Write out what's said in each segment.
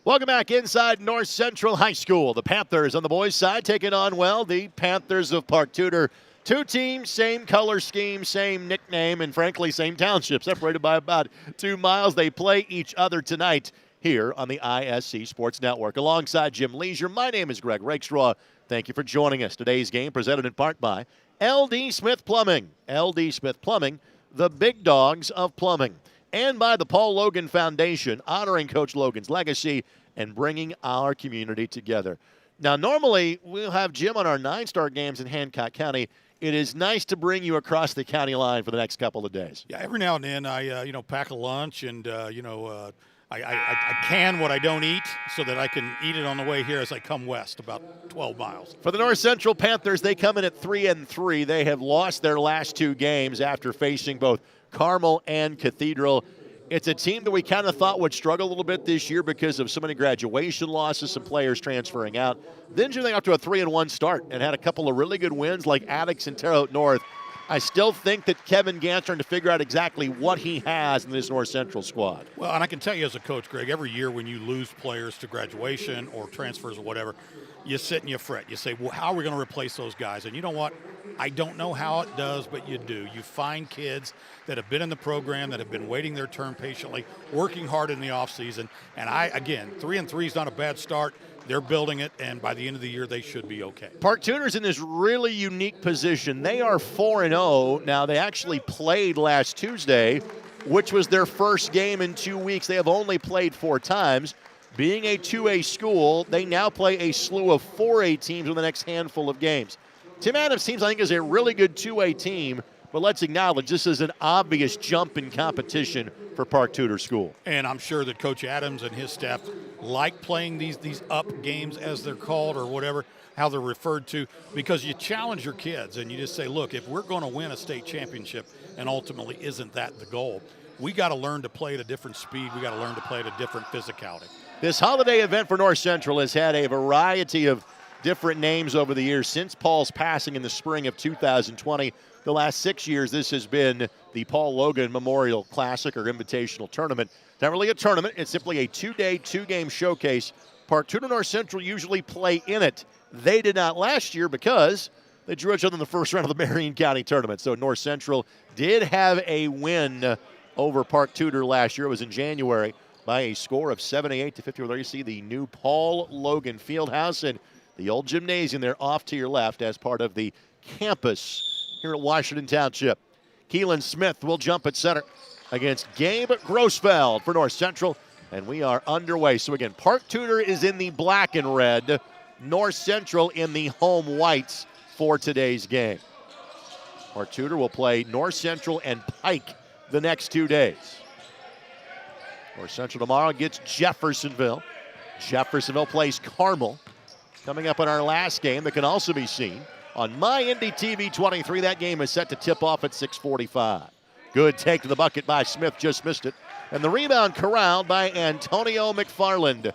Welcome back inside North Central High School. The Panthers on the boys' side taking on, well, the Panthers of Park Tudor. Two teams, same color scheme, same nickname, and frankly, same township, separated by about 2 miles. They play each other tonight here on the ISC Sports Network. Alongside Jim Leisure, my name is Greg Rakestraw. Thank you for joining us. Today's game presented in part by LD Smith Plumbing. LD Smith Plumbing, the big dogs of plumbing. And by the Paul Loggan Foundation, honoring Coach Logan's legacy and bringing our community together. Now, normally, we'll have Jim on our 9-star games in Hancock County. It is nice to bring you across the county line for the next couple of days. Yeah, every now and then I, pack a lunch and, I can what I don't eat so that I can eat it on the way here as I come west, about 12 miles. For the North Central Panthers, they come in at 3-3. They have lost their last 2 games after facing both Carmel and Cathedral. It's a team that we kind of thought would struggle a little bit this year because of so many graduation losses, some players transferring out. Then they got up to a 3-1 start and had a couple of really good wins like Addicts and Terre Haute North. I still think that Kevin Gant's trying to figure out exactly what he has in this North Central squad. Well, and I can tell you as a coach, Greg, every year when you lose players to graduation or transfers or whatever, you sit and you fret. You say, well, how are we going to replace those guys? And you know what? I don't know how it does, but you do. You find kids that have been in the program, that have been waiting their turn patiently, working hard in the offseason. And again, 3-3 is not a bad start. They're building it, and by the end of the year, they should be okay. Park Tudor's in this really unique position. They are 4-0. Now, they actually played last Tuesday, which was their first game in 2 weeks. They have only played 4 times. Being a 2A school, they now play a slew of 4A teams in the next handful of games. Tim Adams' team, I think, is a really good 2A team, but let's acknowledge this is an obvious jump in competition for Park Tudor School. And I'm sure that Coach Adams and his staff like playing these up games, as they're called, or whatever, how they're referred to, because you challenge your kids and you just say, look, if we're going to win a state championship, and ultimately isn't that the goal, we got to learn to play at a different speed. We got to learn to play at a different physicality. This holiday event for North Central has had a variety of different names over the years. Since Paul's passing in the spring of 2020, the last 6 years, this has been the Paul Loggan Memorial Classic or Invitational Tournament. Not really a tournament. It's simply a 2-day, 2-game showcase. Park Tudor North Central usually play in it. They did not last year because they drew each other in the first round of the Marion County Tournament. So North Central did have a win over Park Tudor last year. It was in January by a score of 78-50. There you see the new Paul Loggan Fieldhouse and the old gymnasium there off to your left as part of the campus here at Washington Township. Keelan Smith will jump at center against Gabe Grossfeld for North Central, and we are underway. So again, Park Tudor is in the black and red, North Central in the home whites for today's game. Park Tudor will play North Central and Pike the next 2 days. North Central tomorrow gets Jeffersonville. Jeffersonville plays Carmel. Coming up in our last game that can also be seen on MyNDTV 23. That game is set to tip off at 6:45. Good take to the bucket by Smith, just missed it. And the rebound corralled by Antonio McFarland.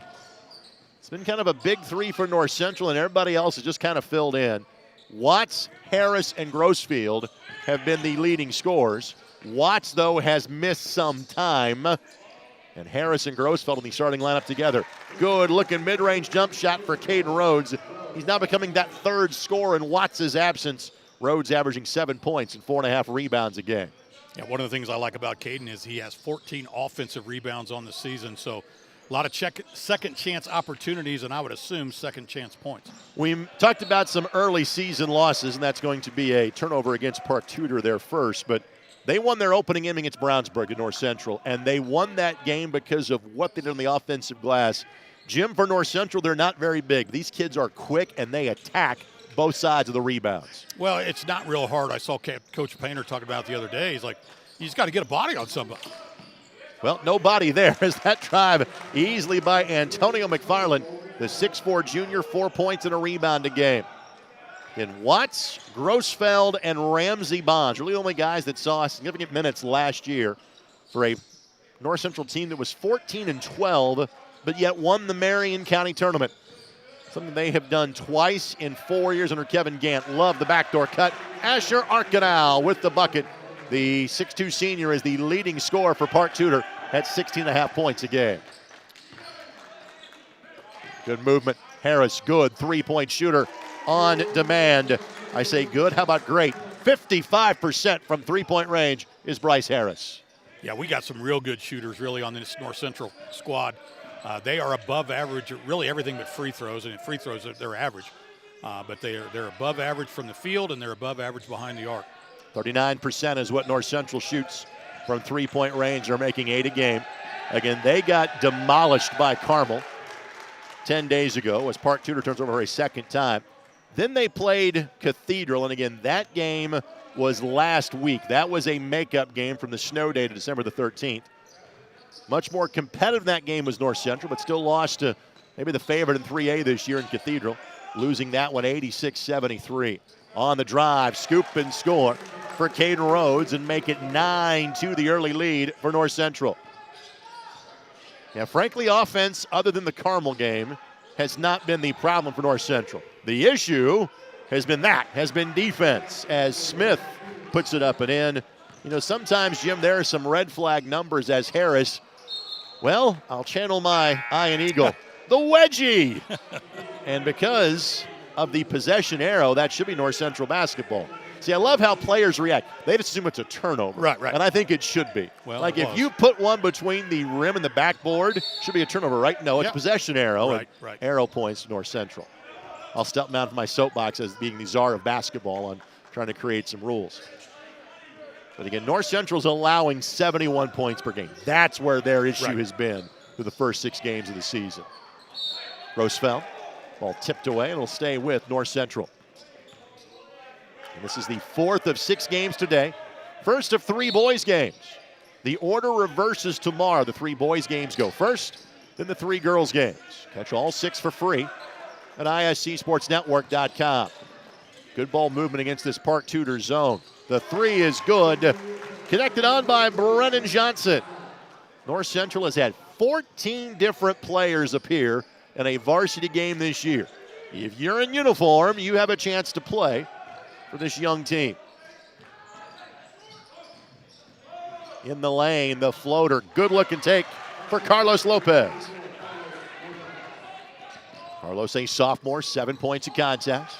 It's been kind of a big 3 for North Central, and everybody else has just kind of filled in. Watts, Harris, and Grossfield have been the leading scorers. Watts, though, has missed some time. And Harris and Grossfeld in the starting lineup together. Good-looking mid-range jump shot for Caden Rhodes. He's now becoming that third scorer in Watts' absence. Rhodes averaging 7 points and 4.5 rebounds a game. Yeah, one of the things I like about Caden is he has 14 offensive rebounds on the season, so a lot of second-chance opportunities, and I would assume second-chance points. We talked about some early season losses, and that's going to be a turnover against Park Tudor there first, but they won their opening game against Brownsburg at North Central, and they won that game because of what they did on the offensive glass. Jim, for North Central, they're not very big. These kids are quick, and they attack both sides of the rebounds. Well, it's not real hard. I saw Coach Painter talking about it the other day. He's like, you just got to get a body on somebody. Well, no body there as that drive easily by Antonio McFarland, the 6'4 junior, 4 points and a rebound a game. In Watts, Grossfeld, and Ramsey Bonds, really the only guys that saw significant minutes last year for a North Central team that was 14-12, but yet won the Marion County Tournament. Something they have done twice in 4 years under Kevin Gant. Love the backdoor cut. Asher Arkanal with the bucket. The 6'2 senior is the leading scorer for Park Tudor at 16.5 points a game. Good movement. Harris, good three-point shooter on demand. I say good, how about great? 55% from three-point range is Bryce Harris. Yeah, we got some real good shooters really on this North Central squad. They are above average, really everything but free throws, and in free throws they're average. But they're above average from the field, and they're above average behind the arc. 39% is what North Central shoots from three-point range. They're making 8 a game. Again, they got demolished by Carmel 10 days ago as Park Tudor turns over a second time. Then they played Cathedral, and again, that game was last week. That was a makeup game from the snow day to December the 13th. Much more competitive that game was North Central, but still lost to maybe the favorite in 3A this year in Cathedral, losing that one 86-73. On the drive, scoop and score for Caden Rhodes and make it 9-2, the early lead for North Central. Yeah, frankly, offense, other than the Carmel game, has not been the problem for North Central. The issue has been defense, as Smith puts it up and in. You know, sometimes, Jim, there are some red flag numbers as Harris. Well, I'll channel my Iron Eagle. The wedgie! And because of the possession arrow, that should be North Central basketball. See, I love how players react. They just assume it's a turnover. Right. And I think it should be. Well, like if you put one between the rim and the backboard, it should be a turnover, right? No, it's possession arrow. Right. Arrow points to North Central. I'll step down from my soapbox as being the czar of basketball on trying to create some rules. But again, North Central's allowing 71 points per game. That's where their issue has been through the first 6 games of the season. Roosevelt, ball tipped away, and it'll stay with North Central. And this is the 4th of 6 games today. First of 3 boys games. The order reverses tomorrow. The 3 boys games go first, then the 3 girls games. Catch all 6 for free at iscsportsnetwork.com. Good ball movement against this Park Tudor zone. The 3 is good. Connected on by Brennan Johnson. North Central has had 14 different players appear in a varsity game this year. If you're in uniform, you have a chance to play for this young team. In the lane, the floater. Good looking take for Carlos Lopez. Carlos, a sophomore, 7 points of contest.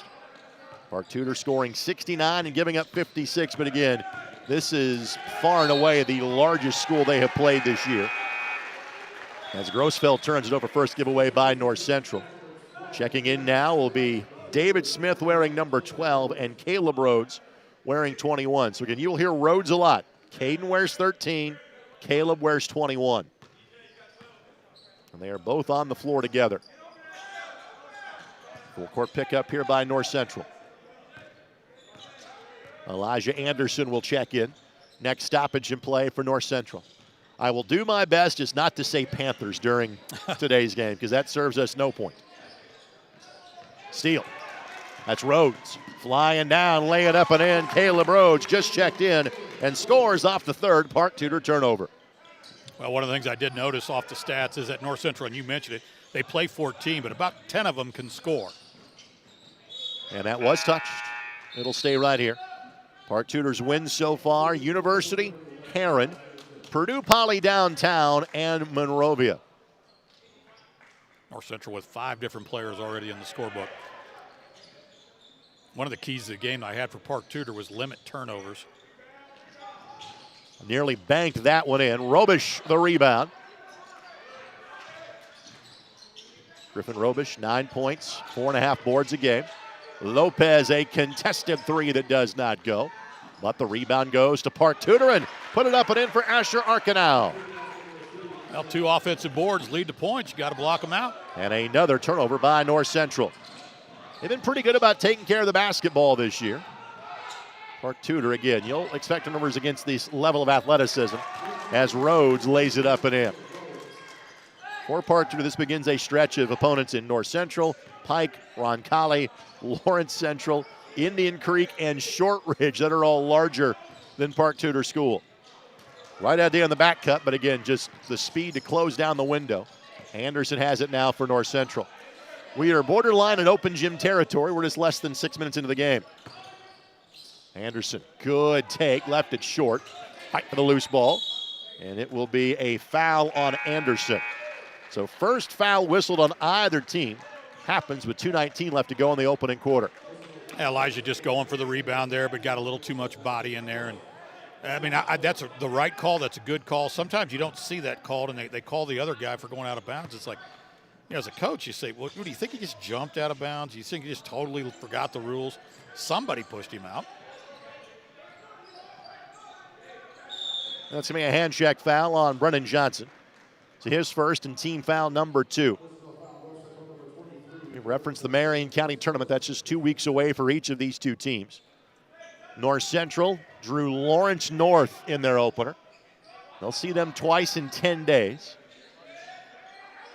Park Tudor scoring 69 and giving up 56, but again, this is far and away the largest school they have played this year. As Grossfeld turns it over, first giveaway by North Central. Checking in now will be David Smith wearing number 12 and Caleb Rhodes wearing 21. So again, you'll hear Rhodes a lot. Caden wears 13, Caleb wears 21. And they are both on the floor together. Full court pickup here by North Central. Elijah Anderson will check in. Next stoppage in play for North Central. I will do my best just not to say Panthers during today's game because that serves us no point. Steal. That's Rhodes. Flying down, lay it up and in. Caleb Rhodes just checked in and scores off the 3rd Park Tudor turnover. Well, one of the things I did notice off the stats is that North Central, and you mentioned it, they play 14, but about 10 of them can score. And that was touched. It'll stay right here. Park Tudor's wins so far: University, Heron, Purdue Poly downtown, and Monrovia. North Central with 5 different players already in the scorebook. One of the keys to the game I had for Park Tudor was limit turnovers. Nearly banked that one in. Robish the rebound. Griffin Robish, 9 points, 4.5 boards a game. Lopez, a contested 3 that does not go. But the rebound goes to Park Tudor and put it up and in for Asher Arcanau. Well, 2 offensive boards lead to points. You got to block them out. And another turnover by North Central. They've been pretty good about taking care of the basketball this year. Park Tudor, again, you'll expect numbers against this level of athleticism as Rhodes lays it up and in. For Park Tudor, this begins a stretch of opponents in North Central, Pike, Roncalli, Lawrence Central, Indian Creek, and Shortridge that are all larger than Park Tudor School. Right idea on the back cut, but again, just the speed to close down the window. Anderson has it now for North Central. We are borderline in open gym territory. We're just less than 6 minutes into the game. Anderson, good take, left it short. Fight for the loose ball, and it will be a foul on Anderson. So first foul whistled on either team happens with 2:19 left to go in the opening quarter. Elijah just going for the rebound there, but got a little too much body in there. And I mean, that's the right call. That's a good call. Sometimes you don't see that called, and they call the other guy for going out of bounds. It's like, you know, as a coach, you say, well, do you think he just jumped out of bounds? You think he just totally forgot the rules? Somebody pushed him out. That's going to be a hand check foul on Brennan Johnson. So his first and team foul number 2. We referenced the Marion County tournament. That's just 2 weeks away for each of these two teams. North Central drew Lawrence North in their opener. They'll see them twice in 10 days.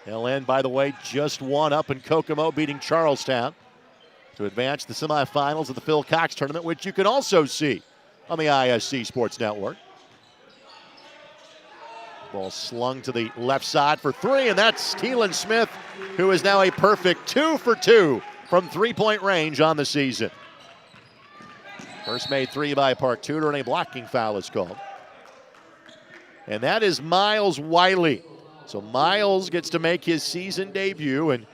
LN, by the way, just won up in Kokomo, beating Charlestown to advance to the semifinals of the Phil Cox tournament, which you can also see on the ISC Sports Network. Ball slung to the left side for 3, and that's Keelan Smith, who is now a perfect 2 for 2 from three-point range on the season. First made 3 by Park Tudor, and a blocking foul is called. And that is Miles Wiley. So Miles gets to make his season debut, and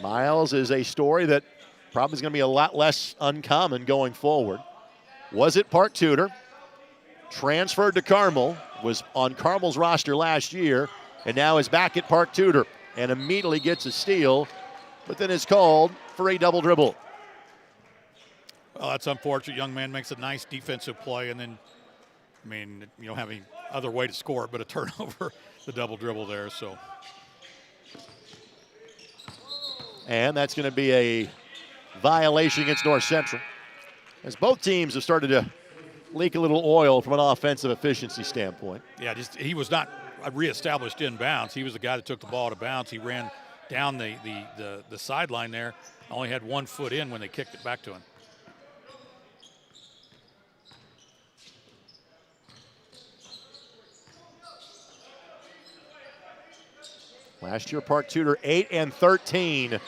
Miles is a story that probably is going to be a lot less uncommon going forward. Was at Park Tudor, transferred to Carmel, was on Carmel's roster last year, and now is back at Park Tudor and immediately gets a steal, but then is called for a double dribble. Well, that's unfortunate. Young man makes a nice defensive play, and then, I mean, you don't have any other way to score it but a turnover, the double dribble there. So, and that's going to be a violation against North Central, as both teams have started to leak a little oil from an offensive efficiency standpoint. Yeah, he was not reestablished in bounds. He was the guy that took the ball out of bounds. He ran down the sideline there, only had 1 foot in when they kicked it back to him. Last year, Park Tudor 8-13.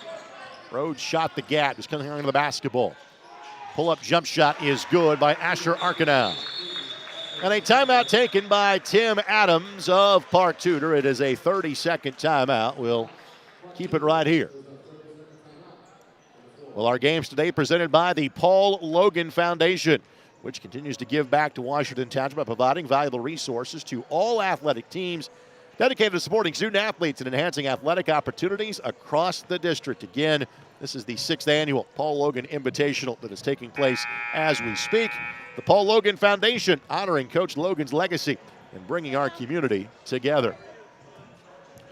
Rhodes shot the gap, just coming on to the basketball. Pull-up jump shot is good by Asher Arkenau. And a timeout taken by Tim Adams of Park Tudor. It is a 30-second timeout. We'll keep it right here. Well, our games today presented by the Paul Loggan Foundation, which continues to give back to Washington Township by providing valuable resources to all athletic teams dedicated to supporting student athletes and enhancing athletic opportunities across the district. Again, this is the 6th annual Paul Loggan Invitational that is taking place as we speak. The Paul Loggan Foundation honoring Coach Logan's legacy and bringing our community together.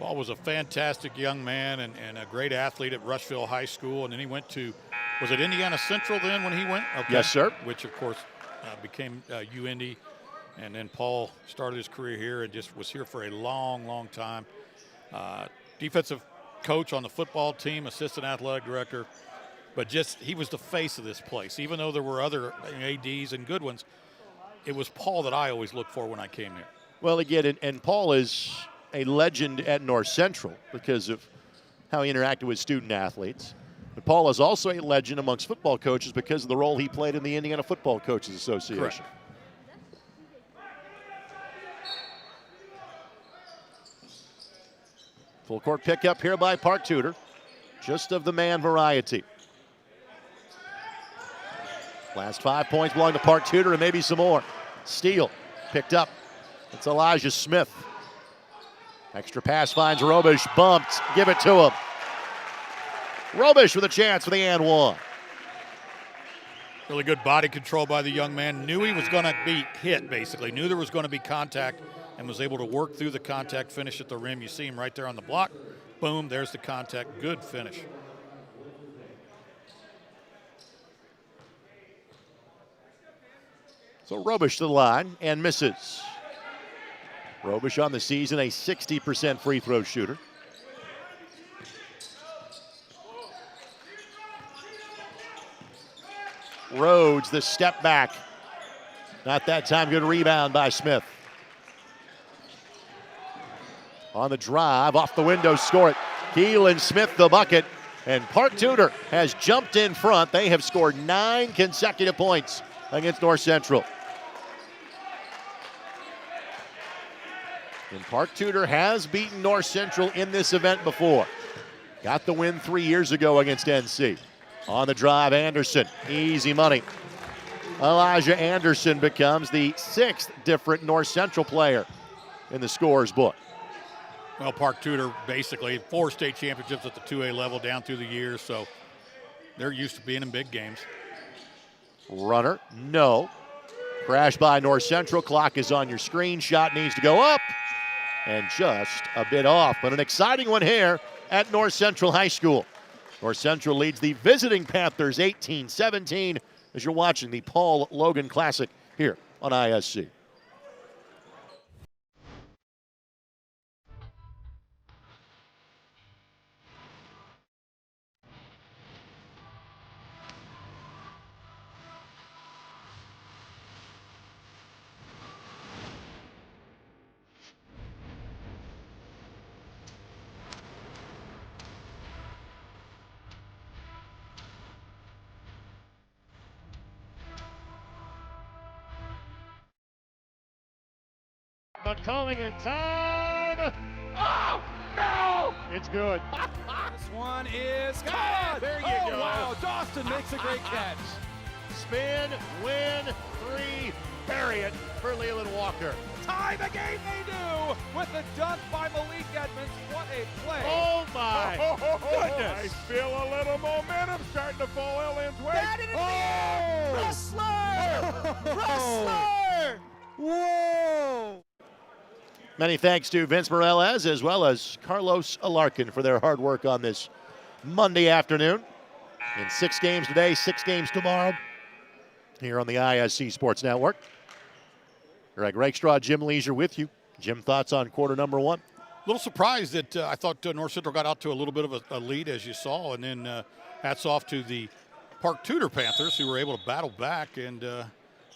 Paul was a fantastic young man and a great athlete at Rushville High School, and then he went to, was it Indiana Central then when he went? Okay. Yes, sir. Which, of course, became UIndy. And then Paul started his career here and just was here for a long, long time. Defensive coach on the football team, assistant athletic director, but just he was the face of this place. Even though there were other ADs and good ones, it was Paul that I always looked for when I came here. Well, again, and Paul is a legend at North Central because of how he interacted with student athletes. But Paul is also a legend amongst football coaches because of the role he played in the Indiana Football Coaches Association. Correct. Full court pickup here by Park Tudor, just of the man variety. Last 5 points belong to Park Tudor and maybe some more. Steal picked up. It's Elijah Smith. Extra pass finds Robish, bumped, give it to him. Robish with a chance for the and one. Really good body control by the young man. Knew he was going to be hit, basically. Knew there was going to be contact and was able to work through the contact, finish at the rim. You see him right there on the block. Boom, there's the contact. Good finish. So Robish to the line and misses. Robish on the season, a 60% free throw shooter. Rhodes, the step back. Not that time, good rebound by Smith. On the drive, off the window, score it. Keelan Smith the bucket, and Park Tudor has jumped in front. They have scored 9 consecutive points against North Central. And Park Tudor has beaten North Central in this event before. Got the win 3 years ago against NC. On the drive, Anderson, easy money. Elijah Anderson becomes the 6th different North Central player in the scorer's book. Well, Park Tudor basically 4 state championships at the 2A level down through the years, so they're used to being in big games. Runner, no. Crash by North Central. Clock is on your screen. Shot needs to go up and just a bit off, but an exciting one here at North Central High School. North Central leads the visiting Panthers 18-17 as you're watching the Paul Loggan Classic here on ISC. But calling in time. Oh, no! It's good. This one is caught. There you go. Wow, Dawson makes a great catch. Spin, win, 3, bury it for Leland Walker. Tie the game they do with the dunk by Malik Edmonds. What a play. Oh my goodness. I feel a little momentum starting to fall Ellen's way. That is Wrestler! Wrestler! Whoa! Many thanks to Vince Morales as well as Carlos Alarcon for their hard work on this Monday afternoon. In 6 games today, 6 games tomorrow here on the ISC Sports Network. Greg Rakestraw, Jim Leisure with you. Jim, thoughts on quarter number 1? A little surprised that I thought North Central got out to a little bit of a lead, as you saw, and then hats off to the Park Tudor Panthers who were able to battle back and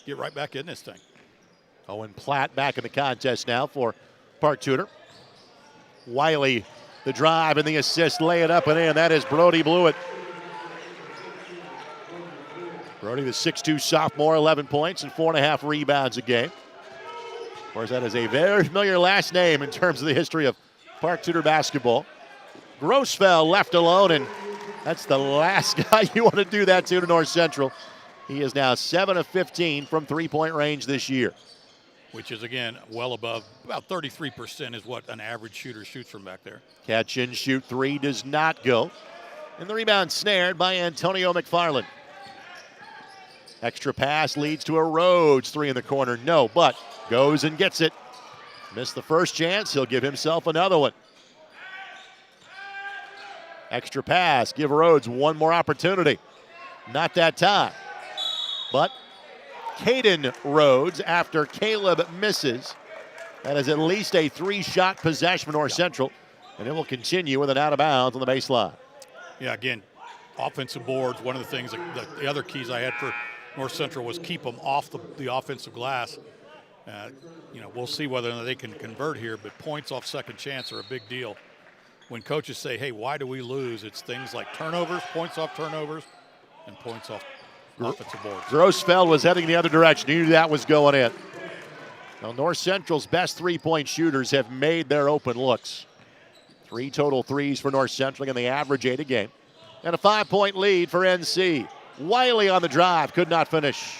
get right back in this thing. Owen Platt back in the contest now for Park Tudor. Wiley, the drive and the assist, lay it up and in. That is Brody Blewett. Brody, the 6'2 sophomore, 11 points and 4.5 rebounds a game. Of course, that is a very familiar last name in terms of the history of Park Tudor basketball. Grossfeld left alone, and that's the last guy you want to do that to North Central. He is now 7 of 15 from three-point range this year. Which is, again, well above, about 33% is what an average shooter shoots from back there. Catch and shoot 3 does not go. And the rebound snared by Antonio McFarland. Extra pass leads to a Rhodes 3 in the corner. No, but goes and gets it. Missed the first chance. He'll give himself another one. Extra pass. Give Rhodes one more opportunity. Not that time. But Caden Rhodes, after Caleb misses, that is at least a 3-shot possession for North Central, and it will continue with an out of bounds on the baseline. Yeah, again, offensive boards, one of the things, the other keys I had for North Central was keep them off the offensive glass. We'll see whether or not they can convert here, but points off second chance are a big deal. When coaches say, hey, why do we lose? It's things like turnovers, points off turnovers, and points off offensive boards. Grossfeld was heading the other direction. He knew that was going in. Now, North Central's best three-point shooters have made their open looks. 3 total threes for North Central, and they average 8 a game. And a 5-point lead for NC. Wiley on the drive, could not finish.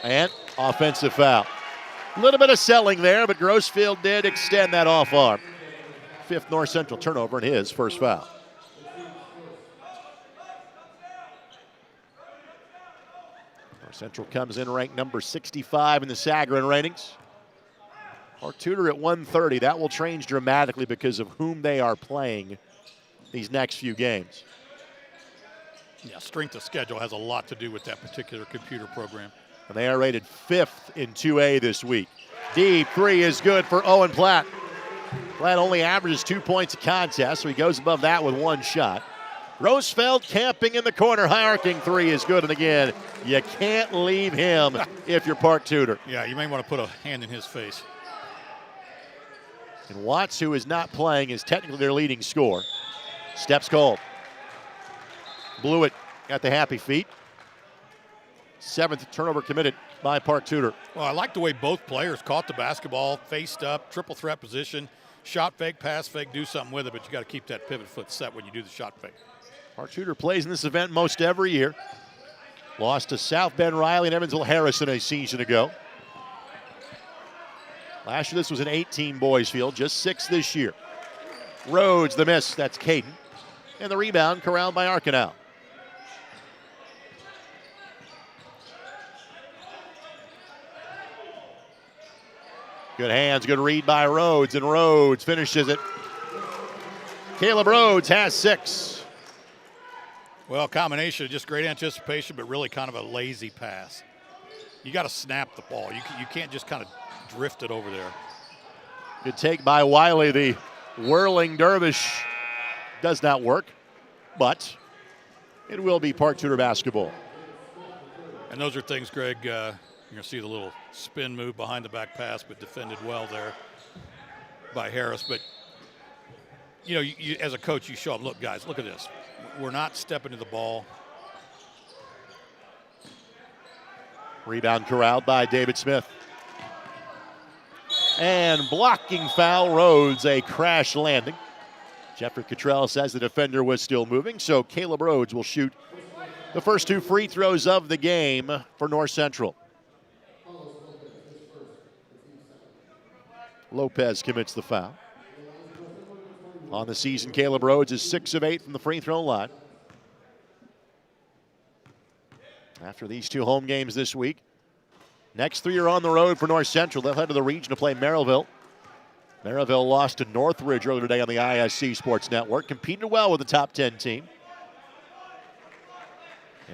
And offensive foul. A little bit of selling there, but Grossfeld did extend that off arm. 5th North Central turnover and his first foul. North Central comes in ranked number 65 in the Sagarin ratings. Park Tudor at 130. That will change dramatically because of whom they are playing these next few games. Yeah, strength of schedule has a lot to do with that particular computer program. And they are rated 5th in 2A this week. Deep 3 is good for Owen Platt. Platt only averages 2 points a contest, so he goes above that with 1 shot. Grossfeld camping in the corner, high arcing 3 is good. And again, you can't leave him if you're Park Tudor. Yeah, you may want to put a hand in his face. And Watts, who is not playing, is technically their leading scorer. Steps called. Blewett got the happy feet. 7th turnover committed by Park Tudor. Well, I like the way both players caught the basketball, faced up, triple threat position, shot fake, pass fake, do something with it, but you got to keep that pivot foot set when you do the shot fake. Park Tudor plays in this event most every year. Lost to South Bend Riley and Evansville Harrison a season ago. Last year this was an 18 boys field, just 6 this year. Rhodes the miss, that's Caden. And the rebound corralled by Arcanal. Good hands, good read by Rhodes, and Rhodes finishes it. Caleb Rhodes has 6. Well, combination of just great anticipation, but really kind of a lazy pass. You got to snap the ball. You can't just kind of drift it over there. Good take by Wiley. The whirling dervish does not work, but it will be Park Tudor basketball. And those are things, Greg, you're going to see the little spin move behind the back pass, but defended well there by Harris. But, you know, you, as a coach, you show them, look, guys, look at this. We're not stepping to the ball. Rebound corralled by David Smith. And blocking foul, Rhodes, a crash landing. Jeffrey Cottrell says the defender was still moving, so Caleb Rhodes will shoot the first 2 free throws of the game for North Central. Lopez commits the foul. On the season, Caleb Rhodes is 6 of 8 from the free throw line. After these 2 home games this week, next 3 are on the road for North Central. They'll head to the region to play Merrillville. Merrillville lost to Northridge earlier today on the ISC Sports Network. Competed well with the top 10 team.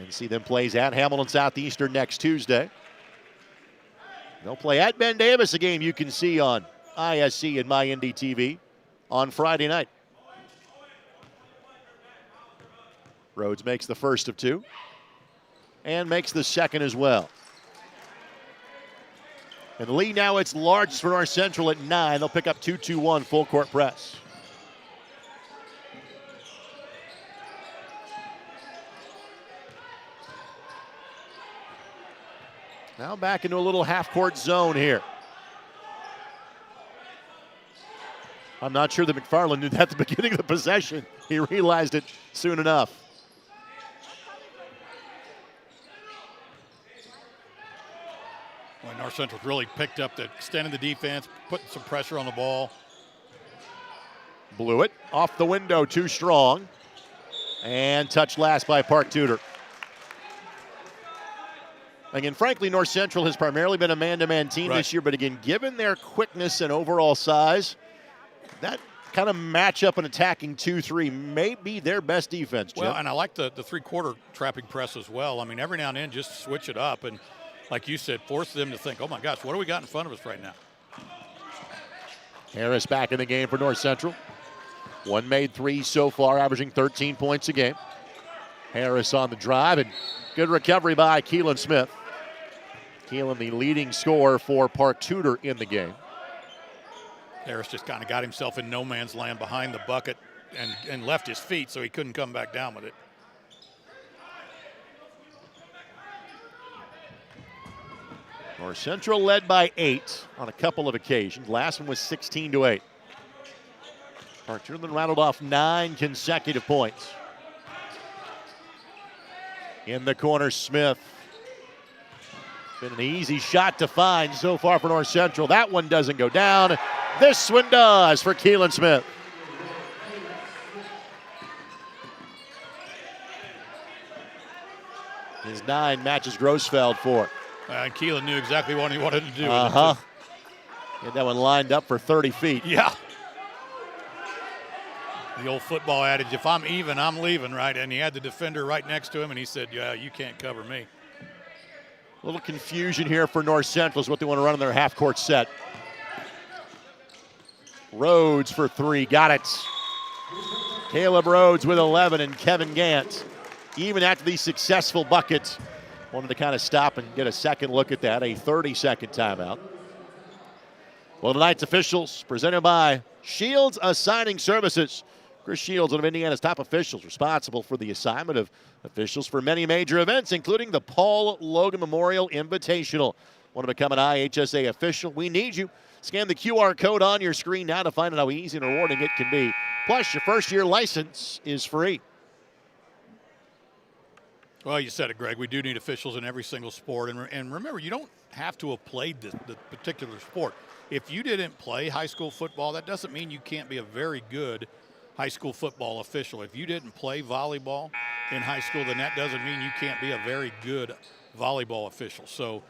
NC plays at Hamilton Southeastern next Tuesday. They'll play at Ben Davis, a game you can see on ISC and MyNDTV on Friday night. Rhodes makes the first of 2 and makes the second as well. And the lead now, it's largest for North Central at 9. They'll pick up 2-2-1 full court press. Now back into a little half-court zone here. I'm not sure that McFarland knew that at the beginning of the possession. He realized it soon enough. Well, North Central really picked up the extending the defense, putting some pressure on the ball. Blew it off the window, too strong. And touched last by Park Tudor. Again, frankly, North Central has primarily been a man-to-man team this year, but again, given their quickness and overall size, that kind of matchup and attacking 2-3 may be their best defense, Jim. Well, and I like the three-quarter trapping press as well. I mean, every now and then just switch it up and, like you said, force them to think, oh my gosh, what do we got in front of us right now? Harris back in the game for North Central. 1 made 3 so far, averaging 13 points a game. Harris on the drive, and good recovery by Keelan Smith. Keelan, the leading scorer for Park Tudor in the game. Harris just kind of got himself in no man's land behind the bucket and left his feet, so he couldn't come back down with it. North Central led by 8 on a couple of occasions. Last one was 16-8. Park Tudor then rattled off 9 consecutive points. In the corner, Smith. Been an easy shot to find so far for North Central. That one doesn't go down. This one does for Keelan Smith. His 9 matches Grossfeld 4. And Keelan knew exactly what he wanted to do. Get that one lined up for 30 feet. Yeah. The old football adage, if I'm even, I'm leaving, right? And he had the defender right next to him, and he said, yeah, you can't cover me. A little confusion here for North Central is what they want to run in their half-court set. Rhodes for 3, got it. Caleb Rhodes with 11, and Kevin Gant, even after these successful buckets, wanted to kind of stop and get a second look at that, a 30-second timeout. Well, tonight's officials presented by Shields Assigning Services. Chris Shields, one of Indiana's top officials, responsible for the assignment of officials for many major events, including the Paul Loggan Memorial Invitational. Want to become an IHSA official? We need you. Scan the QR code on your screen now to find out how easy and rewarding it can be. Plus, your first-year license is free. Well, you said it, Greg. We do need officials in every single sport. And remember, you don't have to have played the particular sport. If you didn't play high school football, that doesn't mean you can't be a very good high school football official. If you didn't play volleyball in high school, then that doesn't mean you can't be a very good volleyball official. So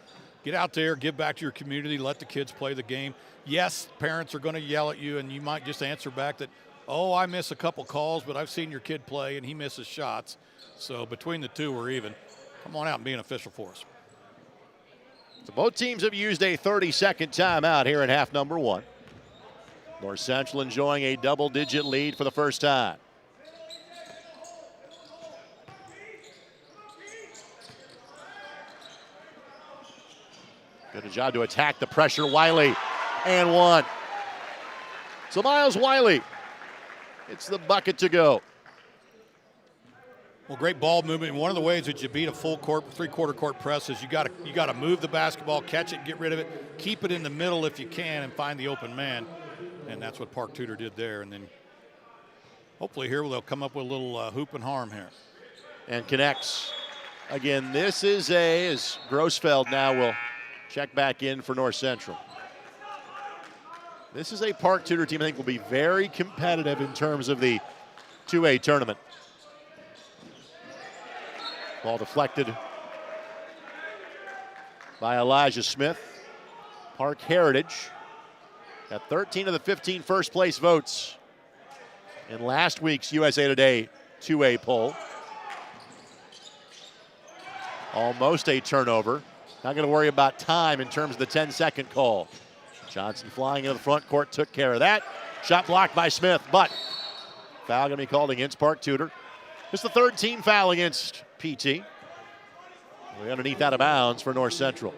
get out there, give back to your community, let the kids play the game. Yes, parents are going to yell at you, and you might just answer back that, oh, I miss a couple calls, but I've seen your kid play, and he misses shots. So between the two, we're even. Come on out and be an official for us. So both teams have used a 30-second timeout here in half number one. North Central enjoying a double-digit lead for the first time. Good job to attack the pressure. Wiley, and one. So Miles Wiley, it's the bucket to go. Well, great ball movement. And one of the ways that you beat a full court, three-quarter court press is you got to move the basketball, catch it, get rid of it, keep it in the middle if you can, and find the open man. And that's what Park Tudor did there. And then hopefully here they'll come up with a little hoop and harm here. And connects. Again, this is as Grossfeld now will check back in for North Central. This is a Park Tudor team I think will be very competitive in terms of the 2A tournament. Ball deflected by Elijah Smith. Park Heritage got 13 of the 15 first place votes in last week's USA Today 2A poll. Almost a turnover. Not going to worry about time in terms of the 10-second call. Johnson flying into the front court, took care of that. Shot blocked by Smith, but foul going to be called against Park Tudor. It's the third team foul against PT. We're underneath out of bounds for North Central.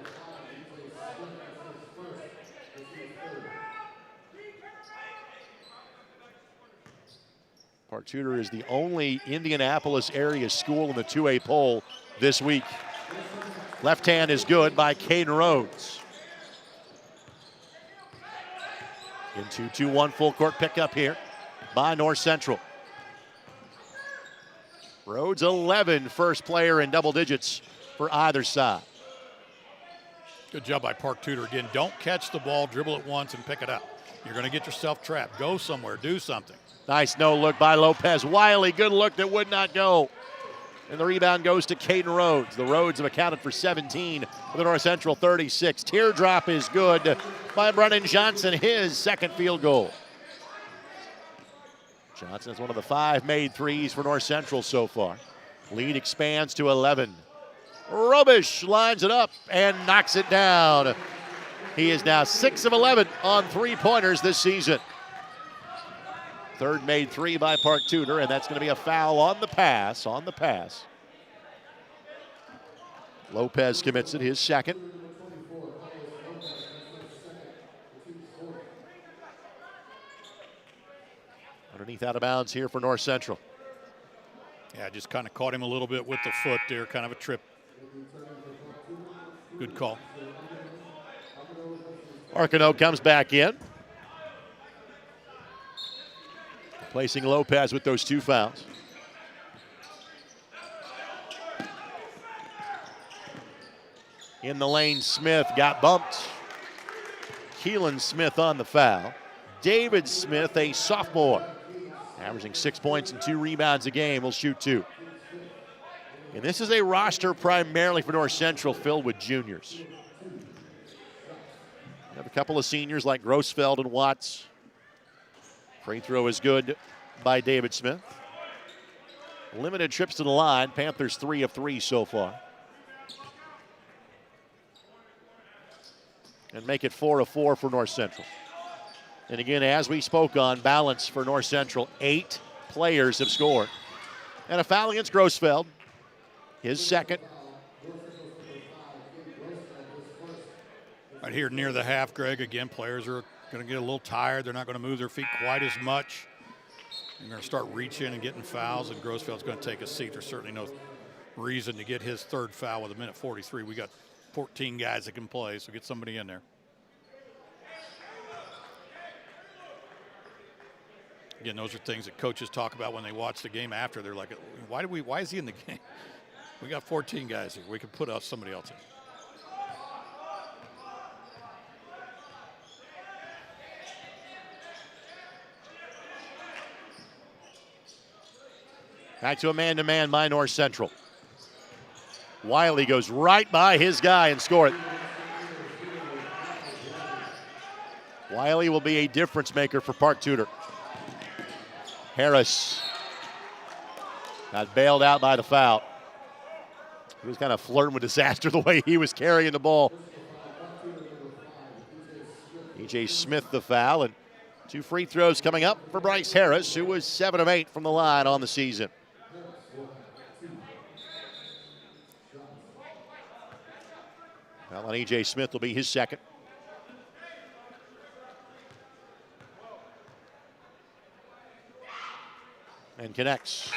Park Tudor is the only Indianapolis area school in the 2A poll this week. Left hand is good by Caden Rhodes. In 2-2-1 full court pickup here by North Central. Rhodes 11, first player in double digits for either side. Good job by Park Tudor. Again, don't catch the ball, dribble it once, and pick it up. You're going to get yourself trapped. Go somewhere, do something. Nice no look by Lopez. Wiley, good look that would not go. And the rebound goes to Caden Rhodes. The Rhodes have accounted for 17 for the North Central 36. Teardrop is good by Brennan Johnson, his second field goal. Johnson is one of the 5 made threes for North Central so far. Lead expands to 11. Robish lines it up and knocks it down. He is now 6 of 11 on three-pointers this season. Third made three by Park Tudor, and that's going to be a foul on the pass. Lopez commits it, his second. Underneath out of bounds here for North Central. Yeah, just kind of caught him a little bit with the foot there, kind of a trip. Good call. Arcano comes back in. Placing Lopez with those 2 fouls. In the lane, Smith got bumped. Keelan Smith on the foul. David Smith, a sophomore, averaging 6 points and 2 rebounds a game, will shoot 2. And this is a roster primarily for North Central filled with juniors. We have a couple of seniors like Grossfeld and Watts. Free throw is good by David Smith. Limited trips to the line. Panthers 3 of 3 so far. And make it 4 of 4 for North Central. And again, as we spoke on, balance for North Central. 8 players have scored. And a foul against Grossfeld. His second. Right here near the half, Greg, again, players are going to get a little tired. They're not going to move their feet quite as much. You're going to start reaching and getting fouls, and Grossfeld's going to take a seat. There's certainly no reason to get his third foul with a minute 43. We got 14 guys that can play, so get somebody in there. Again, those are things that coaches talk about when they watch the game after. They're like, why is he in the game? We got 14 guys here. We can put up somebody else in. Back to a man-to-man by North Central. Wiley goes right by his guy and scored it. Wiley will be a difference maker for Park Tudor. Harris got bailed out by the foul. He was kind of flirting with disaster the way he was carrying the ball. E.J. Smith the foul, and 2 free throws coming up for Bryce Harris, who was 7 of 8 from the line on the season. Foul on E.J. Smith will be his second. And connects.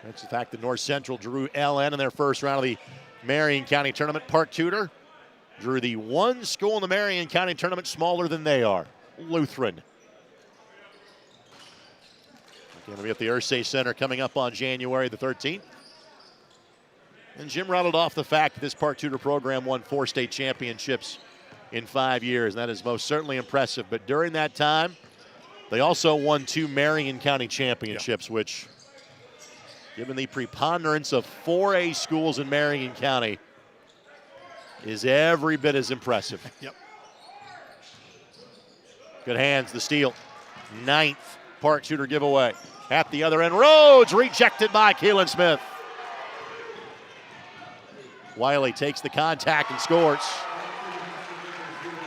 That's the fact that North Central drew LN in their first round of the Marion County Tournament. Park Tudor drew the one school in the Marion County Tournament smaller than they are, Lutheran. Going to be at the Ursay Center coming up on January the 13th. And Jim rattled off the fact that this Park Tudor program won 4 state championships in 5 years, and that is most certainly impressive. But during that time, they also won 2 Marion County championships, which, given the preponderance of 4A schools in Marion County, is every bit as impressive. Yep. Good hands, the steal. 9th Park Tudor giveaway. At the other end, Rhodes rejected by Keelan Smith. Wiley takes the contact and scores.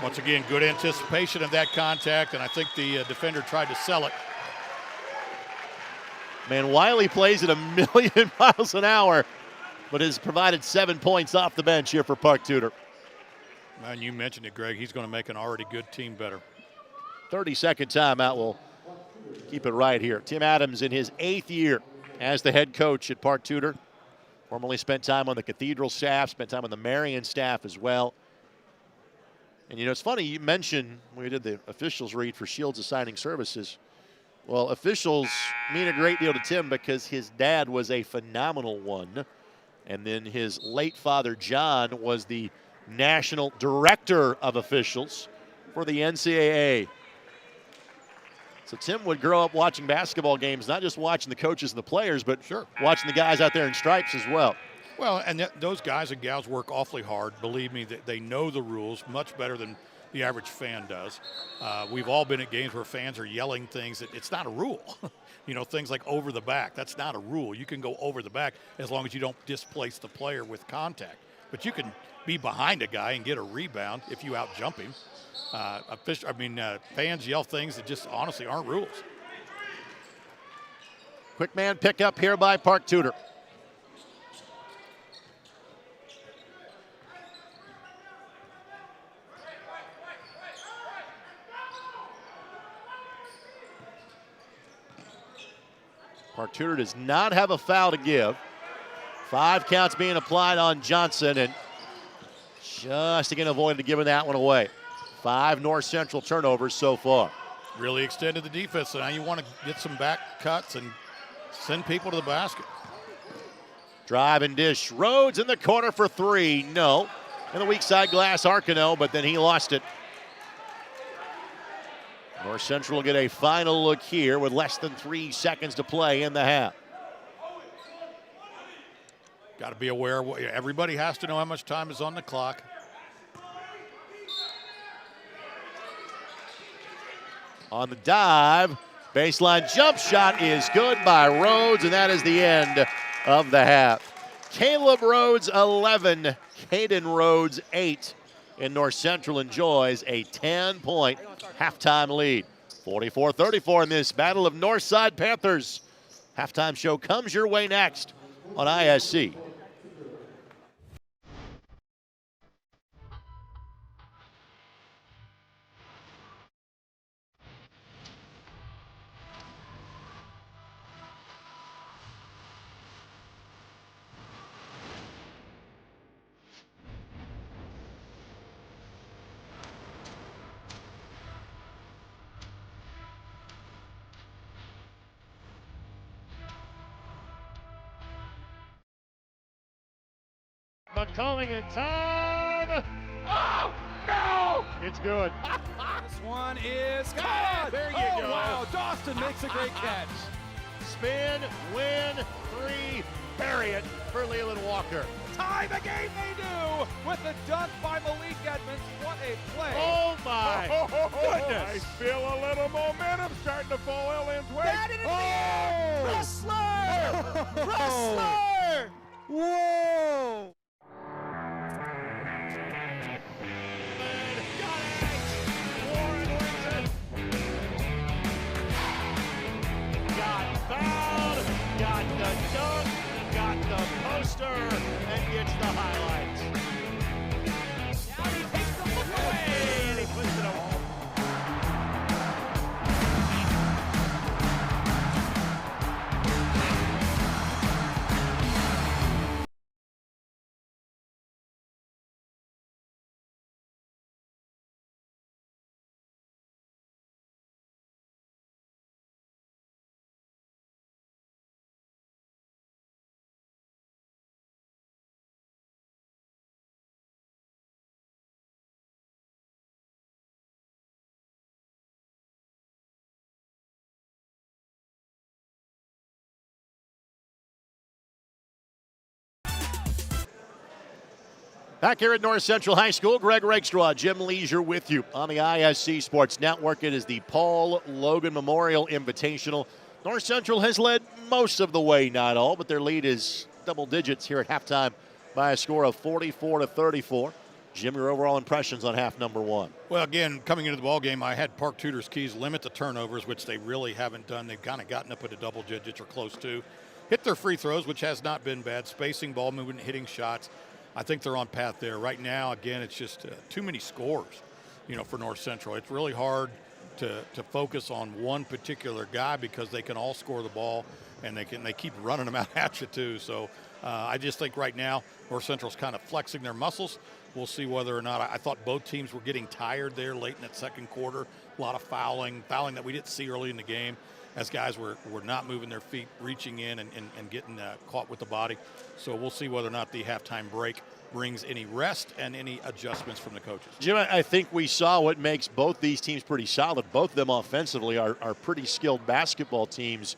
Once again, good anticipation of that contact, and I think the defender tried to sell it. Man, Wiley plays at 1,000,000 miles an hour, but has provided 7 points off the bench here for Park Tudor. And you mentioned it, Greg. He's going to make an already good team better. 30-second timeout will keep it right here. Tim Adams in his 8th year as the head coach at Park Tudor. Formerly spent time on the Cathedral staff, spent time on the Marion staff as well. And, you know, it's funny, you mentioned when we did the officials read for Shields Assigning Services. Well, officials mean a great deal to Tim because his dad was a phenomenal one. And then his late father, John, was the national director of officials for the NCAA. So Tim would grow up watching basketball games, not just watching the coaches and the players, but watching the guys out there in stripes as well. Well, and those guys and gals work awfully hard. Believe me, they know the rules much better than the average fan does. We've all been at games where fans are yelling things that it's not a rule. You know, things like over the back. That's not a rule. You can go over the back as long as you don't displace the player with contact. But you can be behind a guy and get a rebound if you out-jump him. Fans yell things that just honestly aren't rules. Quick man pickup here by Park Tudor. Park Tudor does not have a foul to give. 5 counts being applied on Johnson, and just again avoided giving that one away. 5 North Central turnovers so far. Really extended the defense, so now you want to get some back cuts and send people to the basket. Drive and dish. Rhodes in the corner for 3. No. In the weak side glass, Arcano, but then he lost it. North Central will get a final look here with less than 3 seconds to play in the half. Got to be aware. Everybody has to know how much time is on the clock. On the dive, baseline jump shot is good by Rhodes, and that is the end of the half. Caleb Rhodes 11, Caden Rhodes 8, and North Central enjoys a 10-point halftime lead. 44-34 in this Battle of Northside Panthers. Halftime show comes your way next on ISC. McCulling in time. Oh, no! It's good. This one is caught. There you oh, go. Wow, Dawson makes a great catch. Spin, win, 3, bury it for Leland Walker. Tie the game they do with the dunk by Malik Edmonds. What a play. Oh my goodness. I feel a little momentum starting to fall Ellen's way. That is Wrestler! Wrestler! Whoa! Got the dunk, got the poster, and gets the highlights. Now he takes the look away, and he puts it away. Back here at North Central High School, Greg Rakestraw, Jim Leisure with you on the ISC Sports Network. It is the Paul Loggan Memorial Invitational. North Central has led most of the way, not all, but their lead is double digits here at halftime by a score of 44-34. Jim, your overall impressions on half number one? Well, again, coming into the ball game, I had Park Tudor's Keys limit the turnovers, which they really haven't done. They've kind of gotten up into double digits or close to. Hit their free throws, which has not been bad. Spacing, ball movement, hitting shots. I think they're on path there. Right now, again, it's just too many scores, for North Central. It's really hard to focus on one particular guy because they can all score the ball, and they keep running them out at you too. So I just think right now North Central's kind of flexing their muscles. We'll see whether or not. I thought both teams were getting tired there late in that second quarter. A lot of fouling that we didn't see early in the game, as guys were not moving their feet, reaching in and getting caught with the body. So we'll see whether or not the halftime break brings any rest and any adjustments from the coaches. Jim, I think we saw what makes both these teams pretty solid. Both of them offensively are pretty skilled basketball teams.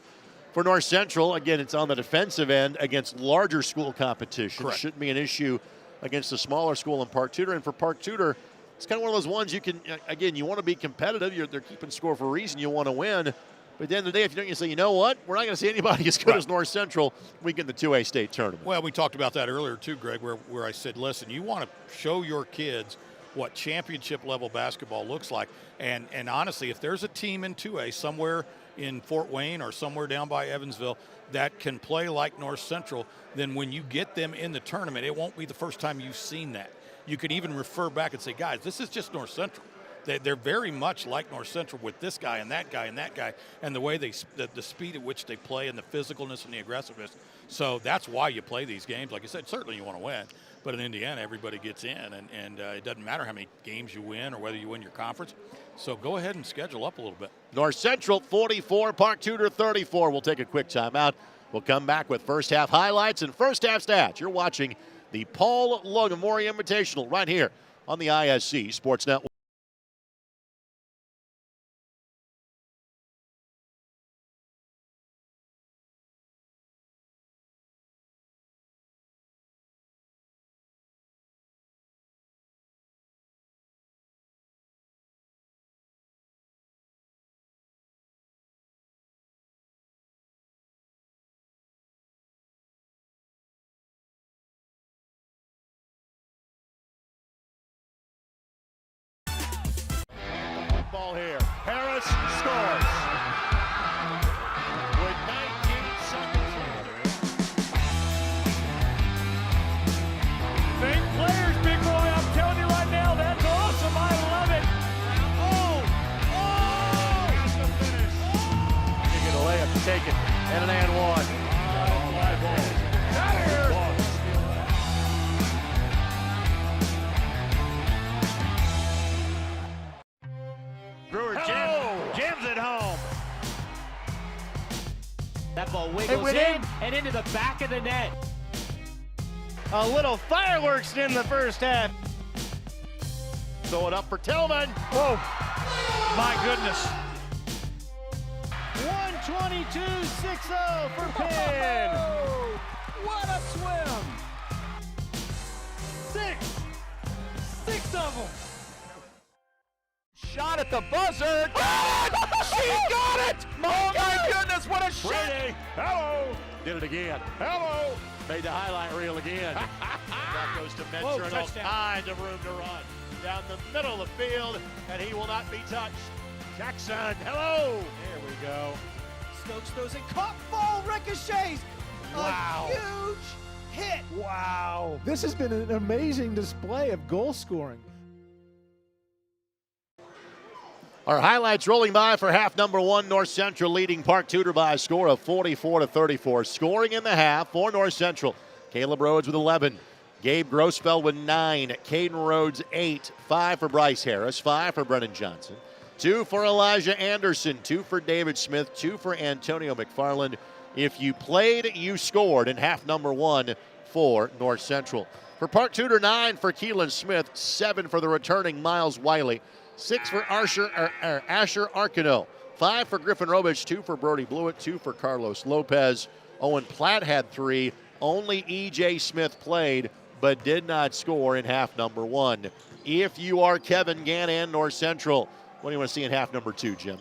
For North Central, again, it's on the defensive end against larger school competition. Correct. Shouldn't be an issue against a smaller school in Park Tudor. And for Park Tudor, it's kind of one of those ones you can, again, you want to be competitive. They're keeping score for a reason. You want to win. But at the end of the day, if you don't, you say, you know what? We're not going to see anybody as good as North Central we get in the 2A state tournament. Well, we talked about that earlier too, Greg, where I said, listen, you want to show your kids what championship level basketball looks like. And honestly, if there's a team in 2A somewhere in Fort Wayne or somewhere down by Evansville that can play like North Central, then when you get them in the tournament, it won't be the first time you've seen that. You can even refer back and say, guys, this is just North Central. They're very much like North Central with this guy and that guy and that guy, and the way the speed at which they play and the physicalness and the aggressiveness. So that's why you play these games. Like I said, certainly you want to win, but in Indiana, everybody gets in, and it doesn't matter how many games you win or whether you win your conference. So go ahead and schedule up a little bit. North Central 44, Park Tudor 34. We'll take a quick timeout. We'll come back with first half highlights and first half stats. You're watching the Paul Loggan Memorial Invitational right here on the ISC Sports Network. Ball here. Harris scores. With 19 seconds remaining. Fake players, big boy. I'm telling you right now, that's awesome. I love it. That's the finish. You get a layup taken and an and one. Brewer jams it home. That ball wiggles in and into the back of the net. A little fireworks in the first half. Throw it up for Tillman. Oh, my goodness. 122.60 for Penn. Oh, what a swim! Six of them. Shot at the buzzer. She got it! Oh my goodness, what a shot! Brady, hello. Did it again. Hello. Made the highlight reel again. That goes to Mentor and all kinds of room to run. Down the middle of the field, and he will not be touched. Jackson, hello. There we go. Stokes throws it, caught, ball ricochets. Wow. A huge hit. Wow. This has been an amazing display of goal scoring. Our highlights rolling by for half number one. North Central leading Park Tudor by a score of 44-34. Scoring in the half for North Central. Caleb Rhodes with 11. Gabe Grossfeld with 9. Caden Rhodes 8. 5 for Bryce Harris. 5 for Brennan Johnson. 2 for Elijah Anderson. 2 for David Smith. 2 for Antonio McFarland. If you played, you scored in half number one for North Central. For Park Tudor, 9 for Keelan Smith. 7 for the returning Miles Wiley. 6 for Asher Arcano. 5 for Griffin Robich. 2 for Brody Blewett. 2 for Carlos Lopez. Owen Platt had 3. Only E.J. Smith played but did not score in half number one. If you are Kevin Gannon, North Central, what do you want to see in half number two, Jim?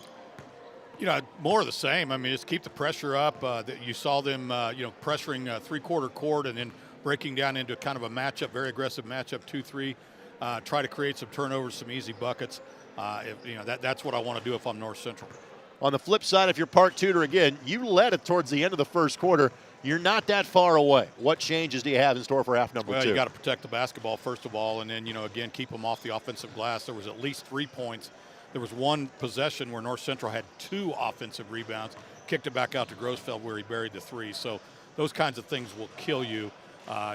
You know, more of the same. I mean, just keep the pressure up. You saw them, pressuring three-quarter court and then breaking down into kind of a matchup, very aggressive matchup, 2-3. Try to create some turnovers, some easy buckets. That's what I want to do if I'm North Central. On the flip side, if you're Park Tudor, again, you led it towards the end of the first quarter. You're not that far away. What changes do you have in store for half number two? Well, you got to protect the basketball, first of all, and then, again, keep them off the offensive glass. There was at least 3 points. There was one possession where North Central had 2 offensive rebounds, kicked it back out to Grossfeld where he buried the 3. So those kinds of things will kill you.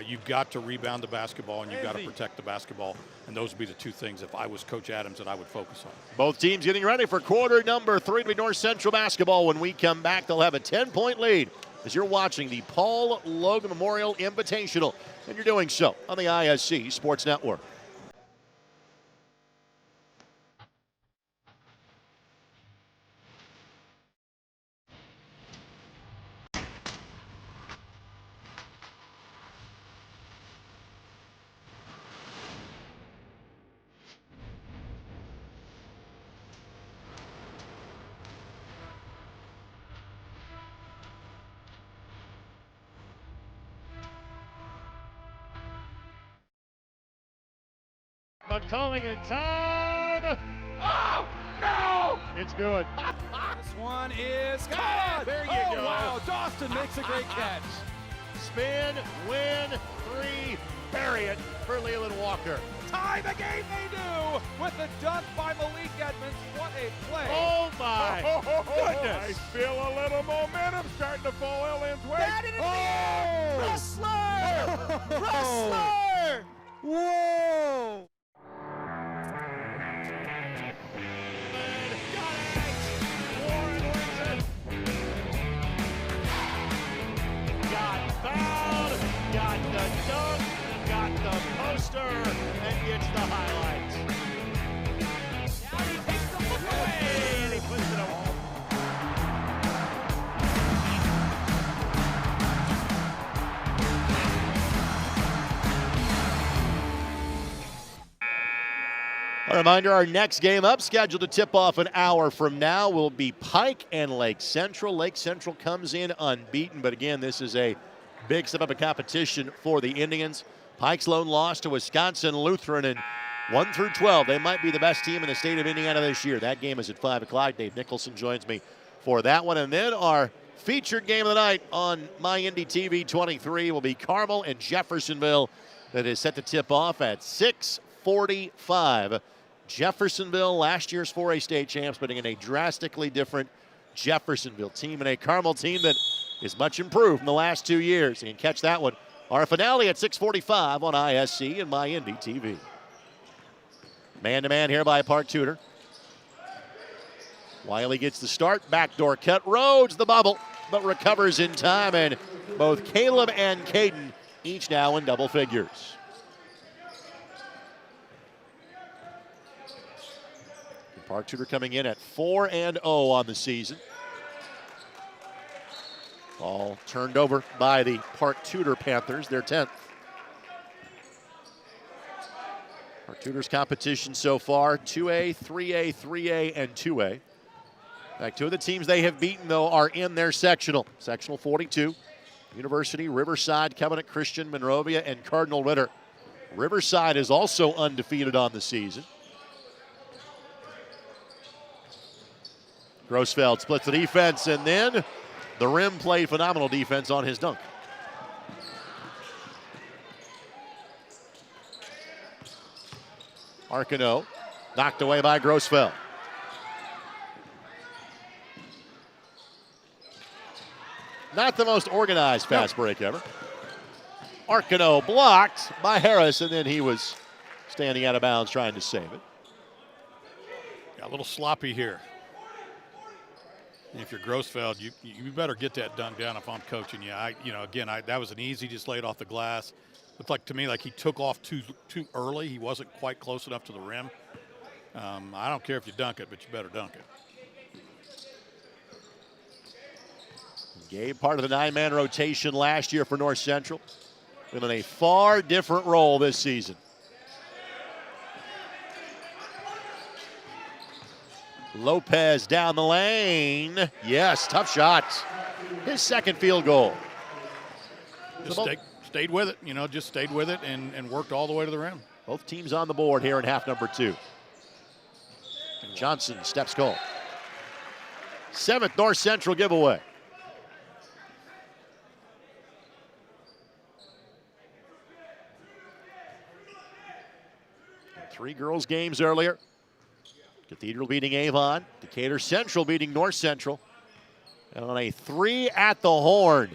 You've got to rebound the basketball, and you've got to protect the basketball. And those would be the 2 things, if I was Coach Adams, that I would focus on. Both teams getting ready for quarter number 3 to be North Central basketball. When we come back, they'll have a 10-point lead as you're watching the Paul Loggan Memorial Invitational. And you're doing so on the ISC Sports Network. But calling in time. Oh, no! It's good. This one is caught. There you go. Wow, Dawson makes a great catch. Spin, win, 3, bury it for Leland Walker. Tie the game they do with the dunk by Malik Edmonds. What a play. Oh, my goodness. I feel a little momentum starting to fall Ellen's way. That is Rustler! Rustler! Whoa! Got the dunk, got the poster, and gets the highlights. Now he takes the look away, and he puts it away. A reminder, our next game up, scheduled to tip off an hour from now, will be Pike and Lake Central. Lake Central comes in unbeaten, but again, this is a big step up in competition for the Indians. Pike's lone loss to Wisconsin Lutheran, and 1 through 12, they might be the best team in the state of Indiana this year. That game is at 5 o'clock. Dave Nicholson joins me for that one. And then our featured game of the night on My Indy TV 23 will be Carmel and Jeffersonville. That is set to tip off at 6:45. Jeffersonville, last year's 4A state champs, but in a drastically different Jeffersonville team and a Carmel team that is much improved in the last 2 years. You can catch that one. Our finale at 6:45 on ISC and My Indy TV. Man-to-man here by Park Tudor. Wiley gets the start. Backdoor cut. Rhodes the bubble, but recovers in time. And both Caleb and Caden each now in double figures. Park Tudor coming in at 4-0 on the season. Ball turned over by the Park Tudor Panthers, their 10th. Park Tudor's competition so far, 2A, 3A, 3A, and 2A. In fact, two of the teams they have beaten, though, are in their sectional. Sectional 42, University, Riverside, Covenant Christian, Monrovia, and Cardinal Ritter. Riverside is also undefeated on the season. Grossfeld splits the defense, and then the rim played phenomenal defense on his dunk. Arcano knocked away by Grossfeld. Not the most organized fast break ever. Arcano blocked by Harris, and then he was standing out of bounds trying to save it. Got a little sloppy here. If you're Grossfeld, you better get that dunk down if I'm coaching you. That was an easy, just laid off the glass. Looked like to me like he took off too early. He wasn't quite close enough to the rim. I don't care if you dunk it, but you better dunk it. Gabe, part of the 9-man rotation last year for North Central. Been in a far different role this season. Lopez down the lane. Yes, tough shot. His second field goal. Just stayed with it, just stayed with it and worked all the way to the rim. Both teams on the board here in half number 2. Johnson steps goal. 7th North Central giveaway. And 3 girls games earlier. Cathedral beating Avon. Decatur Central beating North Central. And on a 3 at the horn,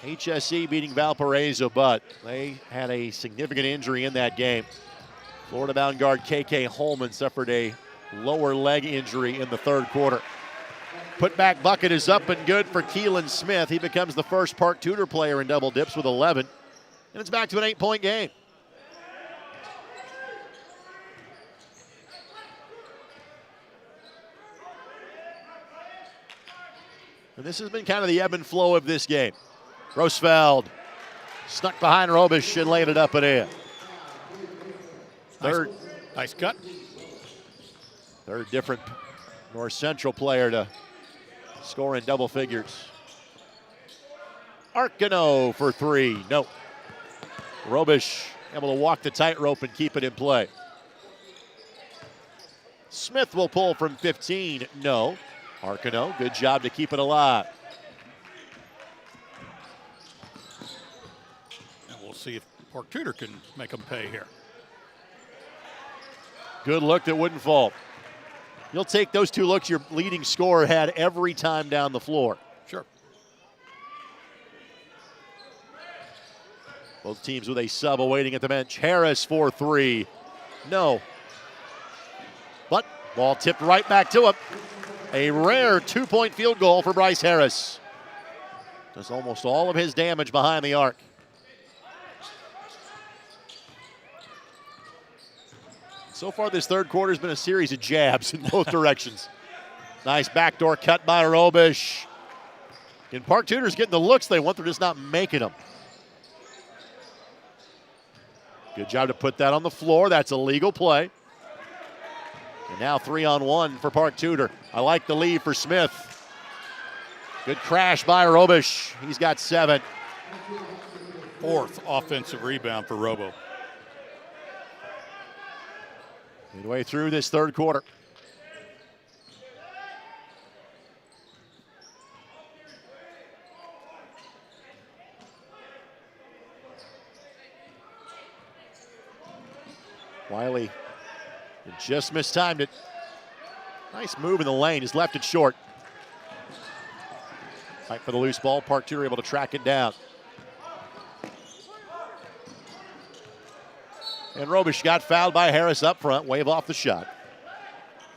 HSE beating Valparaiso, but they had a significant injury in that game. Florida-bound guard KK Holman suffered a lower leg injury in the third quarter. Putback bucket is up and good for Keelan Smith. He becomes the first Park Tudor player in double dips with 11. And it's back to an 8-point game. And this has been kind of the ebb and flow of this game. Grossfeld snuck behind Robish and laid it up and in. Nice cut. Third different North Central player to score in double figures. Arcano for 3. No. Robish able to walk the tightrope and keep it in play. Smith will pull from 15. No. Arcano, good job to keep it alive. And we'll see if Park Tudor can make them pay here. Good look that wouldn't fall. You'll take those 2 looks your leading scorer had every time down the floor. Sure. Both teams with a sub awaiting at the bench. Harris for 3. No. But ball tipped right back to him. A rare 2-point field goal for Bryce Harris. Does almost all of his damage behind the arc. So far this third quarter has been a series of jabs in both directions. Nice backdoor cut by Robish. And Park Tudor's getting the looks they want, they're just not making them. Good job to put that on the floor. That's a legal play. And now 3-on-1 for Park Tudor. I like the lead for Smith. Good crash by Robish. He's got 7. 4th offensive rebound for Robo. Midway through this third quarter. Wiley just mistimed it. Nice move in the lane, just left it short. Fight for the loose ball, Park Tudor able to track it down. And Robish got fouled by Harris up front, wave off the shot.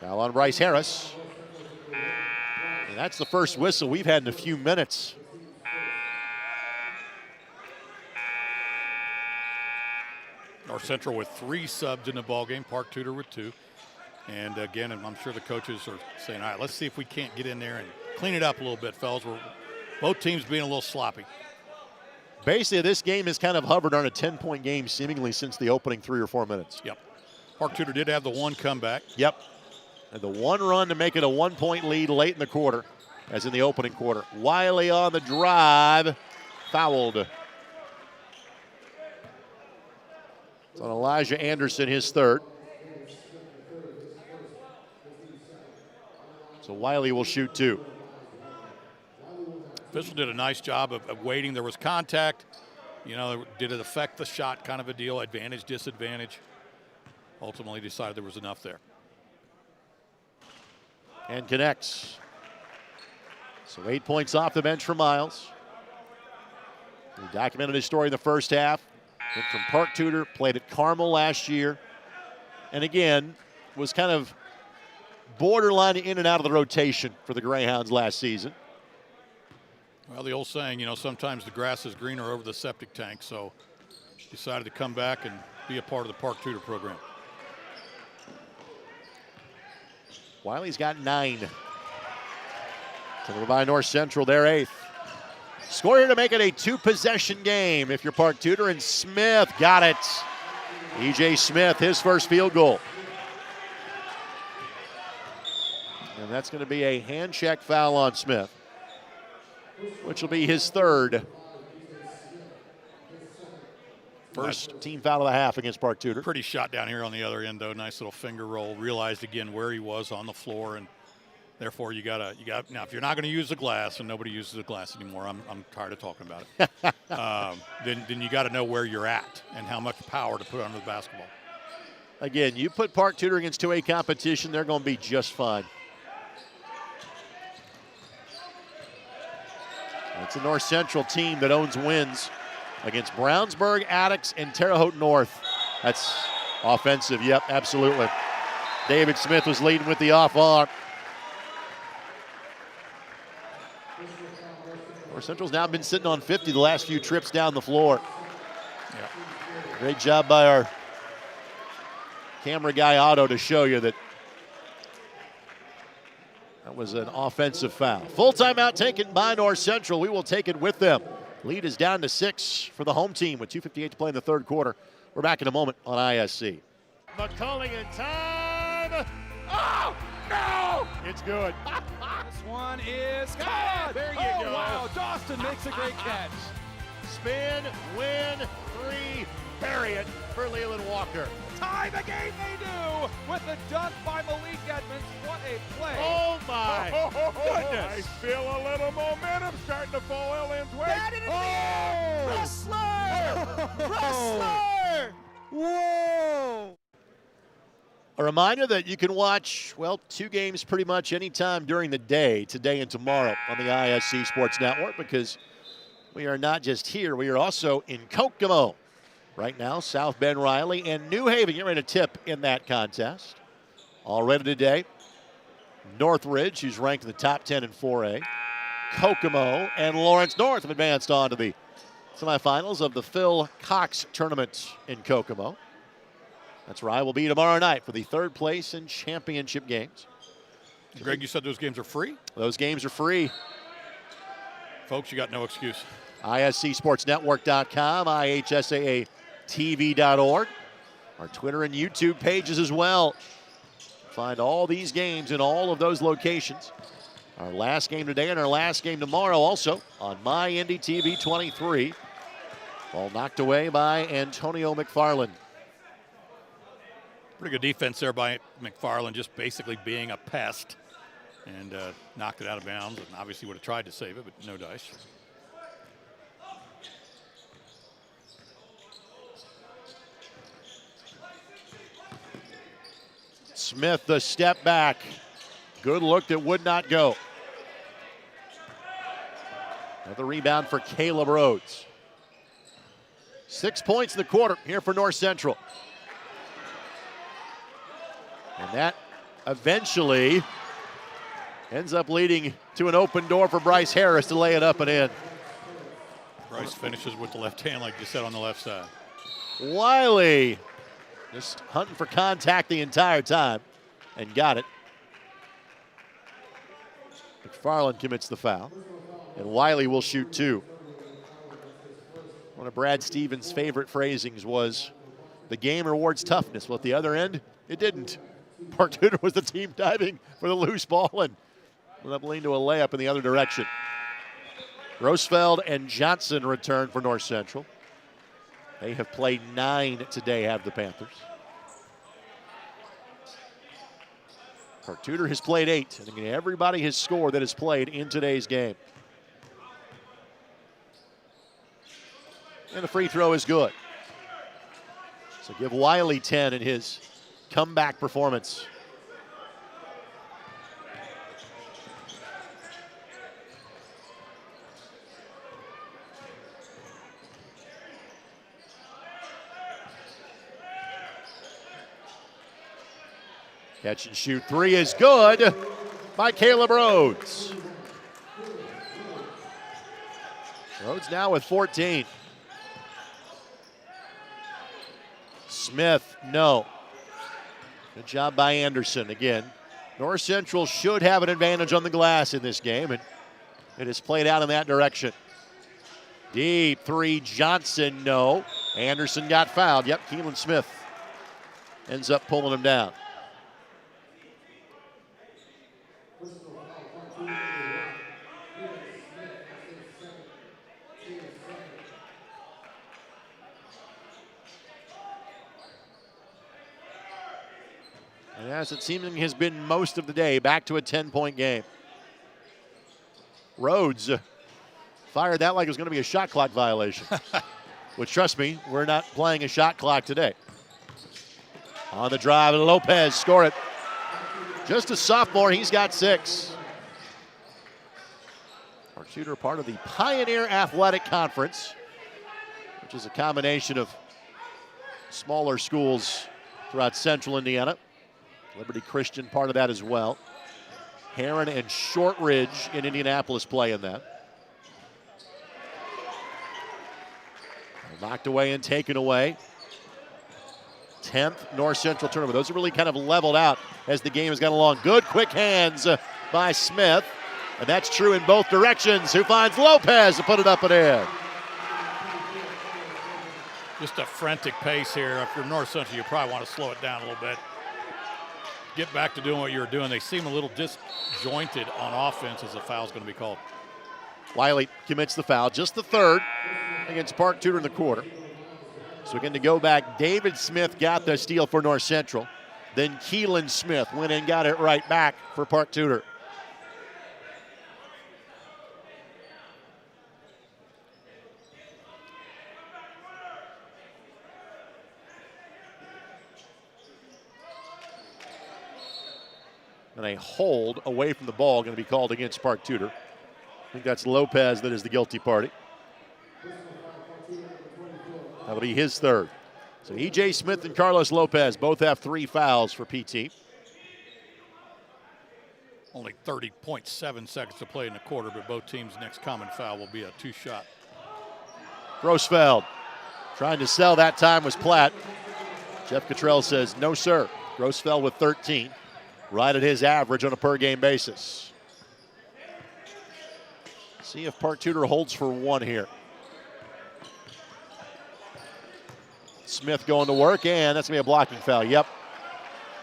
Foul on Bryce Harris. And that's the first whistle we've had in a few minutes. North Central with 3 subs in the ballgame, Park Tudor with 2. And again, I'm sure the coaches are saying, all right, let's see if we can't get in there and clean it up a little bit, fellas. We're both teams being a little sloppy. Basically, this game has kind of hovered on a 10-point game seemingly since the opening 3 or 4 minutes. Yep. Park Tudor did have the 1 comeback. Yep. And the 1 run to make it a 1-point lead late in the quarter, as in the opening quarter. Wiley on the drive, fouled. It's on Elijah Anderson, his 3rd. So Wiley will shoot 2. Official did a nice job of waiting. There was contact. You know, did it affect the shot kind of a deal, advantage, disadvantage. Ultimately decided there was enough there. And connects. So 8 points off the bench for Miles. He documented his story in the first half. Went from Park Tudor, played at Carmel last year. And again, was kind of borderline in and out of the rotation for the Greyhounds last season. Well, the old saying, you know, sometimes the grass is greener over the septic tank, so decided to come back and be a part of the Park Tudor program. Wiley's got 9. Taken by North Central, their 8th. Score here to make it a 2-possession game if you're Park Tudor, and Smith got it. E.J. Smith, his first field goal. And that's going to be a hand check foul on Smith, which will be his 3rd. First team foul of the half against Park Tudor. Pretty shot down here on the other end, though. Nice little finger roll. Realized again where he was on the floor, and therefore you got now if you're not going to use the glass, and nobody uses the glass anymore, I'm tired of talking about it. Then you got to know where you're at and how much power to put under the basketball. Again, you put Park Tudor against 2A competition, they're going to be just fine. It's a North Central team that owns wins against Brownsburg, Attucks, and Terre Haute North. That's offensive, yep, absolutely. David Smith was leading with the off arm. North Central's now been sitting on 50 the last few trips down the floor. Yep. Great job by our camera guy, Otto, to show you that that was an offensive foul. Full timeout taken by North Central. We will take it with them. Lead is down to 6 for the home team with 2:58 to play in the 3rd quarter. We're back in a moment on ISC. McCulling in time. Oh, no! It's good. This one is good. There you go. Wow, Dawson makes a great catch. Spin, win, 3, bury it for Leland Walker. Tie the game they do with the dunk by Malik Edmonds. What a play. Oh, my goodness. I feel a little momentum starting to fall Ellen's way. Wrestler! Whoa! A reminder that you can watch, well, 2 games pretty much anytime during the day, today and tomorrow on the ISC Sports Network, because we are not just here, we are also in Kokomo. Right now, South Bend Riley and New Haven getting ready to tip in that contest. Already today, Northridge, who's ranked in the top 10 in 4A, Kokomo, and Lawrence North have advanced on to the semifinals of the Phil Cox tournament in Kokomo. That's where I will be tomorrow night for the 3rd place and championship games. Greg, you said those games are free? Those games are free. Folks, you got no excuse. ISCSportsNetwork.com, IHSAATV.org. Our Twitter and YouTube pages as well. Find all these games in all of those locations. Our last game today and our last game tomorrow also on My Indy TV 23. Ball knocked away by Antonio McFarland. Pretty good defense there by McFarland, just basically being a pest, and knocked it out of bounds. And obviously would have tried to save it, but no dice. Smith, the step back. Good look that would not go. Another rebound for Caleb Rhodes. 6 points in the quarter here for North Central. And that eventually ends up leading to an open door for Bryce Harris to lay it up and in. Bryce finishes with the left hand, like you said, on the left side. Wiley just hunting for contact the entire time and got it. McFarland commits the foul, and Wiley will shoot 2. One of Brad Stevens' favorite phrasings was, the game rewards toughness. Well, at the other end, it didn't. Park Tudor was the team diving for the loose ball and ended up leading to a layup in the other direction. Grossfeld and Johnson return for North Central. They have played 9 today, have the Panthers. Park Tudor has played 8. And again, everybody has scored that has played in today's game. And the free throw is good. So give Wiley 10 in his comeback performance. Catch and shoot 3 is good by Caleb Rhodes. Rhodes now with 14. Smith, no. Good job by Anderson again. North Central should have an advantage on the glass in this game, and it has played out in that direction. Deep 3, Johnson, no. Anderson got fouled. Yep, Keelan Smith ends up pulling him down. And as it seemingly has been most of the day, back to a 10-point game. Rhodes fired that like it was going to be a shot clock violation. Which, trust me, we're not playing a shot clock today. On the drive, and Lopez score it. Just a sophomore, he's got 6. Our shooter, part of the Pioneer Athletic Conference, which is a combination of smaller schools throughout central Indiana. Liberty Christian part of that as well. Heron and Shortridge in Indianapolis play in that. Knocked away and taken away. 10th North Central turnover. Those are really kind of leveled out as the game has gone along. Good quick hands by Smith. And that's true in both directions. Who finds Lopez to put it up and in. Just a frantic pace here. If you're North Central, you probably want to slow it down a little bit. Get back to doing what you were doing. They seem a little disjointed on offense as the foul's going to be called. Wiley commits the foul, just the 3rd against Park Tudor in the quarter. So again, to go back, David Smith got the steal for North Central. Then Keelan Smith went and got it right back for Park Tudor. And a hold away from the ball going to be called against Park Tudor. I think that's Lopez that is the guilty party. That'll be his 3rd. So E.J. Smith and Carlos Lopez both have 3 fouls for PT. Only 30.7 seconds to play in the quarter, but both teams' next common foul will be a 2-shot. Grossfeld trying to sell that time was Platt. Jeff Cottrell says, no, sir. Grossfeld with 13. Right at his average on a per-game basis. See if Park Tudor holds for 1 here. Smith going to work, and that's going to be a blocking foul. Yep.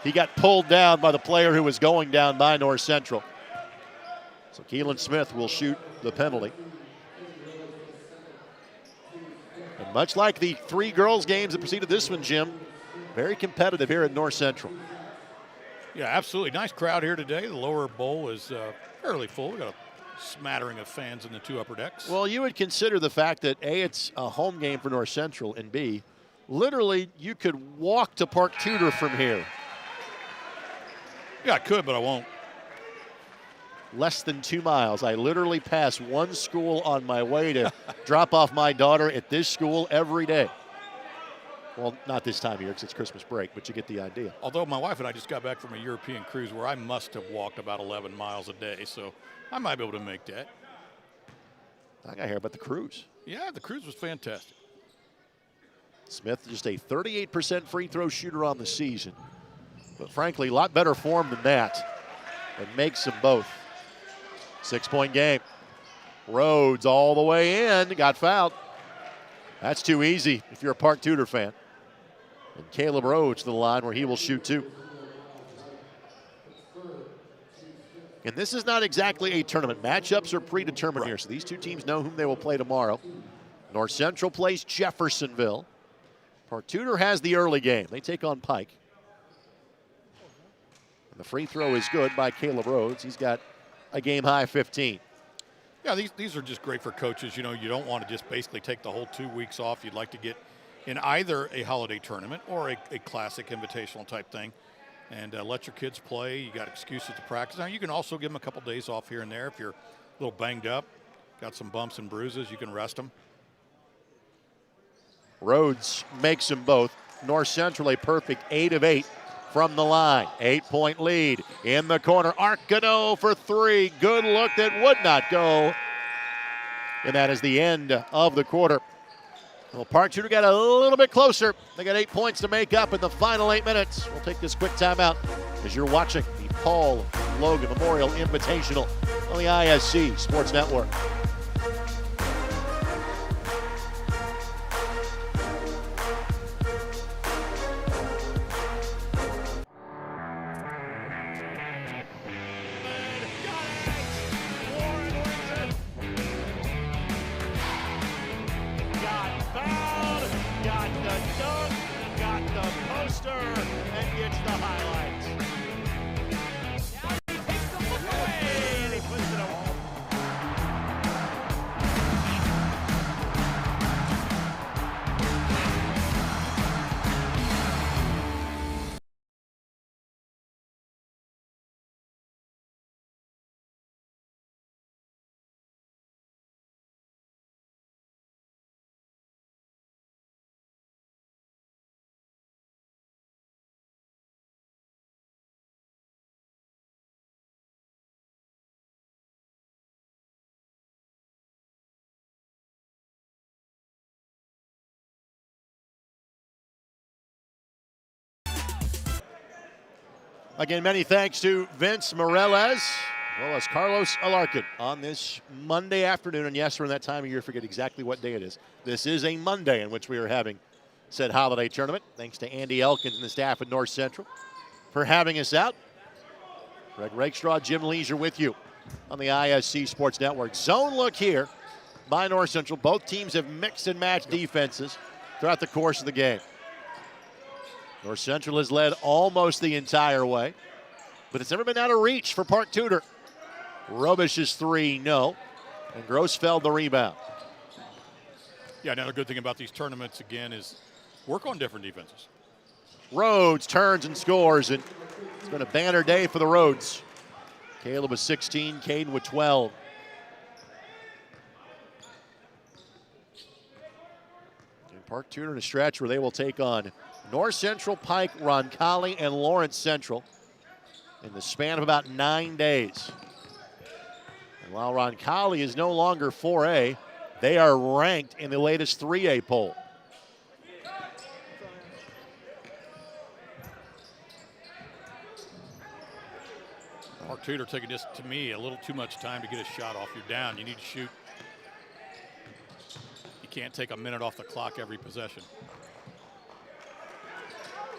He got pulled down by the player who was going down by North Central. So Keelan Smith will shoot the penalty. And much like the 3 girls games that preceded this one, Jim, very competitive here at North Central. Yeah, absolutely. Nice crowd here today. The lower bowl is fairly full. We've got a smattering of fans in the 2 upper decks. Well, you would consider the fact that A, it's a home game for North Central, and B, literally you could walk to Park Tudor from here. Yeah, I could, but I won't. Less than 2 miles. I literally pass one school on my way to drop off my daughter at this school every day. Well, not this time of year because it's Christmas break, but you get the idea. Although my wife and I just got back from a European cruise where I must have walked about 11 miles a day, so I might be able to make that. I got to hear about the cruise. Yeah, the cruise was fantastic. Smith just a 38% free throw shooter on the season. But frankly, a lot better form than that. And makes them both. 6-point game. Rhodes all the way in, got fouled. That's too easy if you're a Park Tudor fan. And Caleb Rhodes to the line where he will shoot 2. And this is not exactly a tournament. Matchups are predetermined here, so these two teams know whom they will play tomorrow. North Central plays Jeffersonville. Park Tudor has the early game. They take on Pike. And the free throw is good by Caleb Rhodes. He's got a game-high 15. Yeah, these are just great for coaches. You know, you don't want to just basically take the whole 2 weeks off. You'd like to get in either a holiday tournament or a classic invitational type thing and let your kids play. You got excuses to practice. Now, you can also give them a couple days off here and there if you're a little banged up, got some bumps and bruises, you can rest them. Rhodes makes them both. North Central a perfect 8 of 8 from the line. 8-point lead in the corner. Arcano for 3. Good look that would not go. And that is the end of the quarter. Well, Park Tudor got a little bit closer. They got 8 points to make up in the final 8 minutes. We'll take this quick timeout as you're watching the Paul Logan Memorial Invitational on the ISC Sports Network. Again, many thanks to Vince Morales, as well as Carlos Alarcon on this Monday afternoon. And yes, we're in that time of year, forget exactly what day it is. This is a Monday in which we are having said holiday tournament. Thanks to Andy Elkins and the staff at North Central for having us out. Greg Rakestraw, Jim Leisure with you on the ISC Sports Network. Zone look here by North Central. Both teams have mixed and matched defenses throughout the course of the game. North Central has led almost the entire way, but it's never been out of reach for Park Tudor. Robish's 3, no, and Grossfeld the rebound. Yeah, another good thing about these tournaments, again, is work on different defenses. Rhodes turns and scores, and it's been a banner day for the Rhodes. Caleb with 16, Caden with 12. And Park Tudor in a stretch where they will take on North Central, Pike, Roncalli, and Lawrence Central in the span of about 9 days. And while Roncalli is no longer 4A, they are ranked in the latest 3A poll. Park Tudor taking this, to me, a little too much time to get a shot off. You're down. You need to shoot. You can't take a minute off the clock every possession.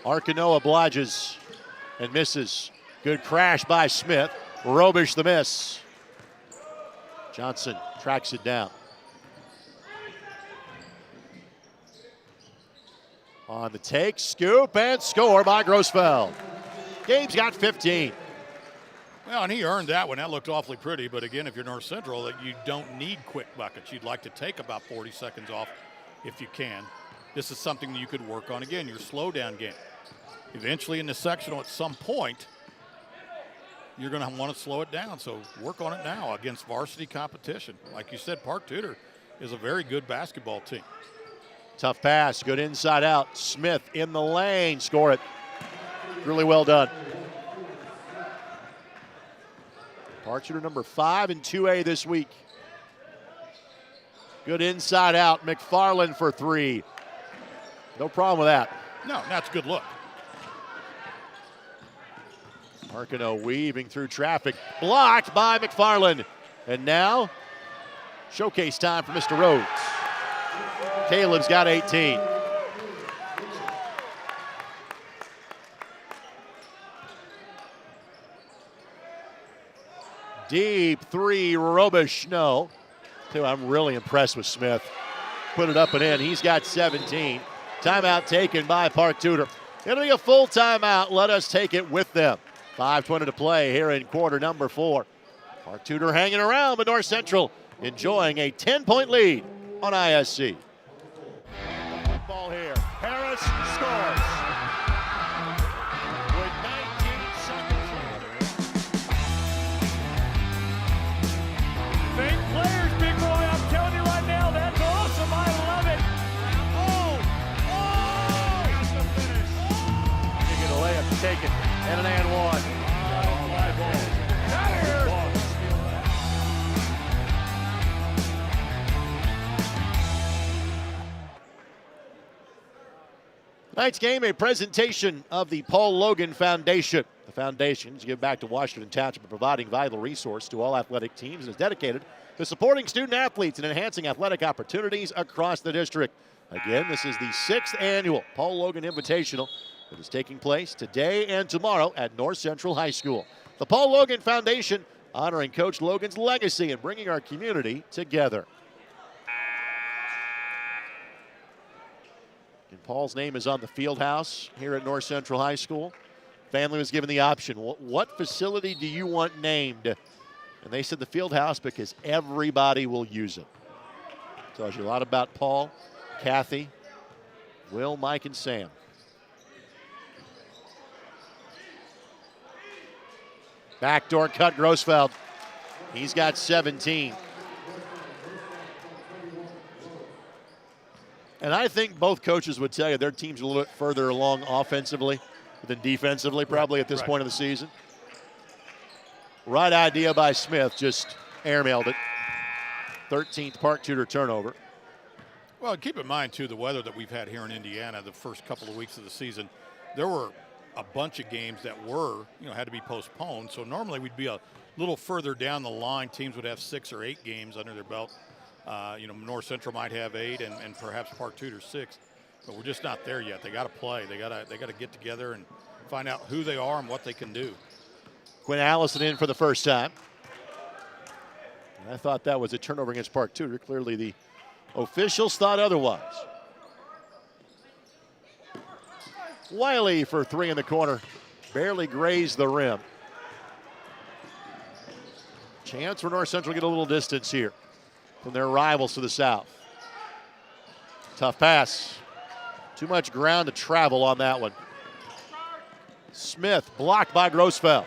Arcano obliges and misses. Good crash by Smith. Robish the miss. Johnson tracks it down. On the take, scoop, and score by Grossfeld. Gabe's got 15. Well, and he earned that one. That looked awfully pretty. But again, if you're North Central, that you don't need quick buckets. You'd like to take about 40 seconds off if you can. This is something that you could work on. Again, your slow down game. Eventually in the sectional at some point, you're going to want to slow it down. So work on it now against varsity competition. Like you said, Park Tudor is a very good basketball team. Tough pass, good inside out. Smith in the lane, score it. Really well done. Park Tudor number 5 in 2A this week. Good inside out, McFarland for 3. No problem with that. No, that's a good look. Markino weaving through traffic. Blocked by McFarland. And now, showcase time for Mr. Rhodes. Caleb's got 18. Deep three, Robish, no. I'm really impressed with Smith. Put it up and in. He's got 17. Timeout taken by Park Tudor. It'll be a full timeout. Let us take it with them. 5:20 to play here in quarter number 4. Park Tudor hanging around, but North Central enjoying a 10-point lead on ISC. Ball here. Harris scores. With 19 seconds remaining. Fake players, big boy. I'm telling you right now, that's awesome. I love it. Has to finish. You get a layup to take it. And an and one. Tonight's game, a presentation of the Paul Loggan Foundation. The foundation's give back to Washington Township by providing vital resource to all athletic teams and is dedicated to supporting student athletes and enhancing athletic opportunities across the district. Again, this is the 6th annual Paul Loggan Invitational that is taking place today and tomorrow at North Central High School. The Paul Loggan Foundation honoring Coach Logan's legacy and bringing our community together. And Paul's name is on the field house here at North Central High School. Family was given the option, what facility do you want named? And they said the field house because everybody will use it. Tells you a lot about Paul, Kathy, Will, Mike, and Sam. Backdoor cut, Grossfeld. He's got 17. And I think both coaches would tell you their team's a little bit further along offensively than defensively probably at this point of the season. Right idea by Smith, just airmailed it. 13th Park Tudor turnover. Well, keep in mind, too, the weather that we've had here in Indiana the first couple of weeks of the season. There were a bunch of games that were, had to be postponed. So normally we'd be a little further down the line. Teams would have 6 or 8 games under their belt. North Central might have 8 and perhaps Park Tudor 6. But we're just not there yet. They got to play. They got to get together and find out who they are and what they can do. Quinn Allison in for the first time. I thought that was a turnover against Park Tudor. Clearly the officials thought otherwise. Wiley for 3 in the corner. Barely grazed the rim. Chance for North Central to get a little distance here from their rivals to the south. Tough pass. Too much ground to travel on that one. Smith blocked by Grossfeld.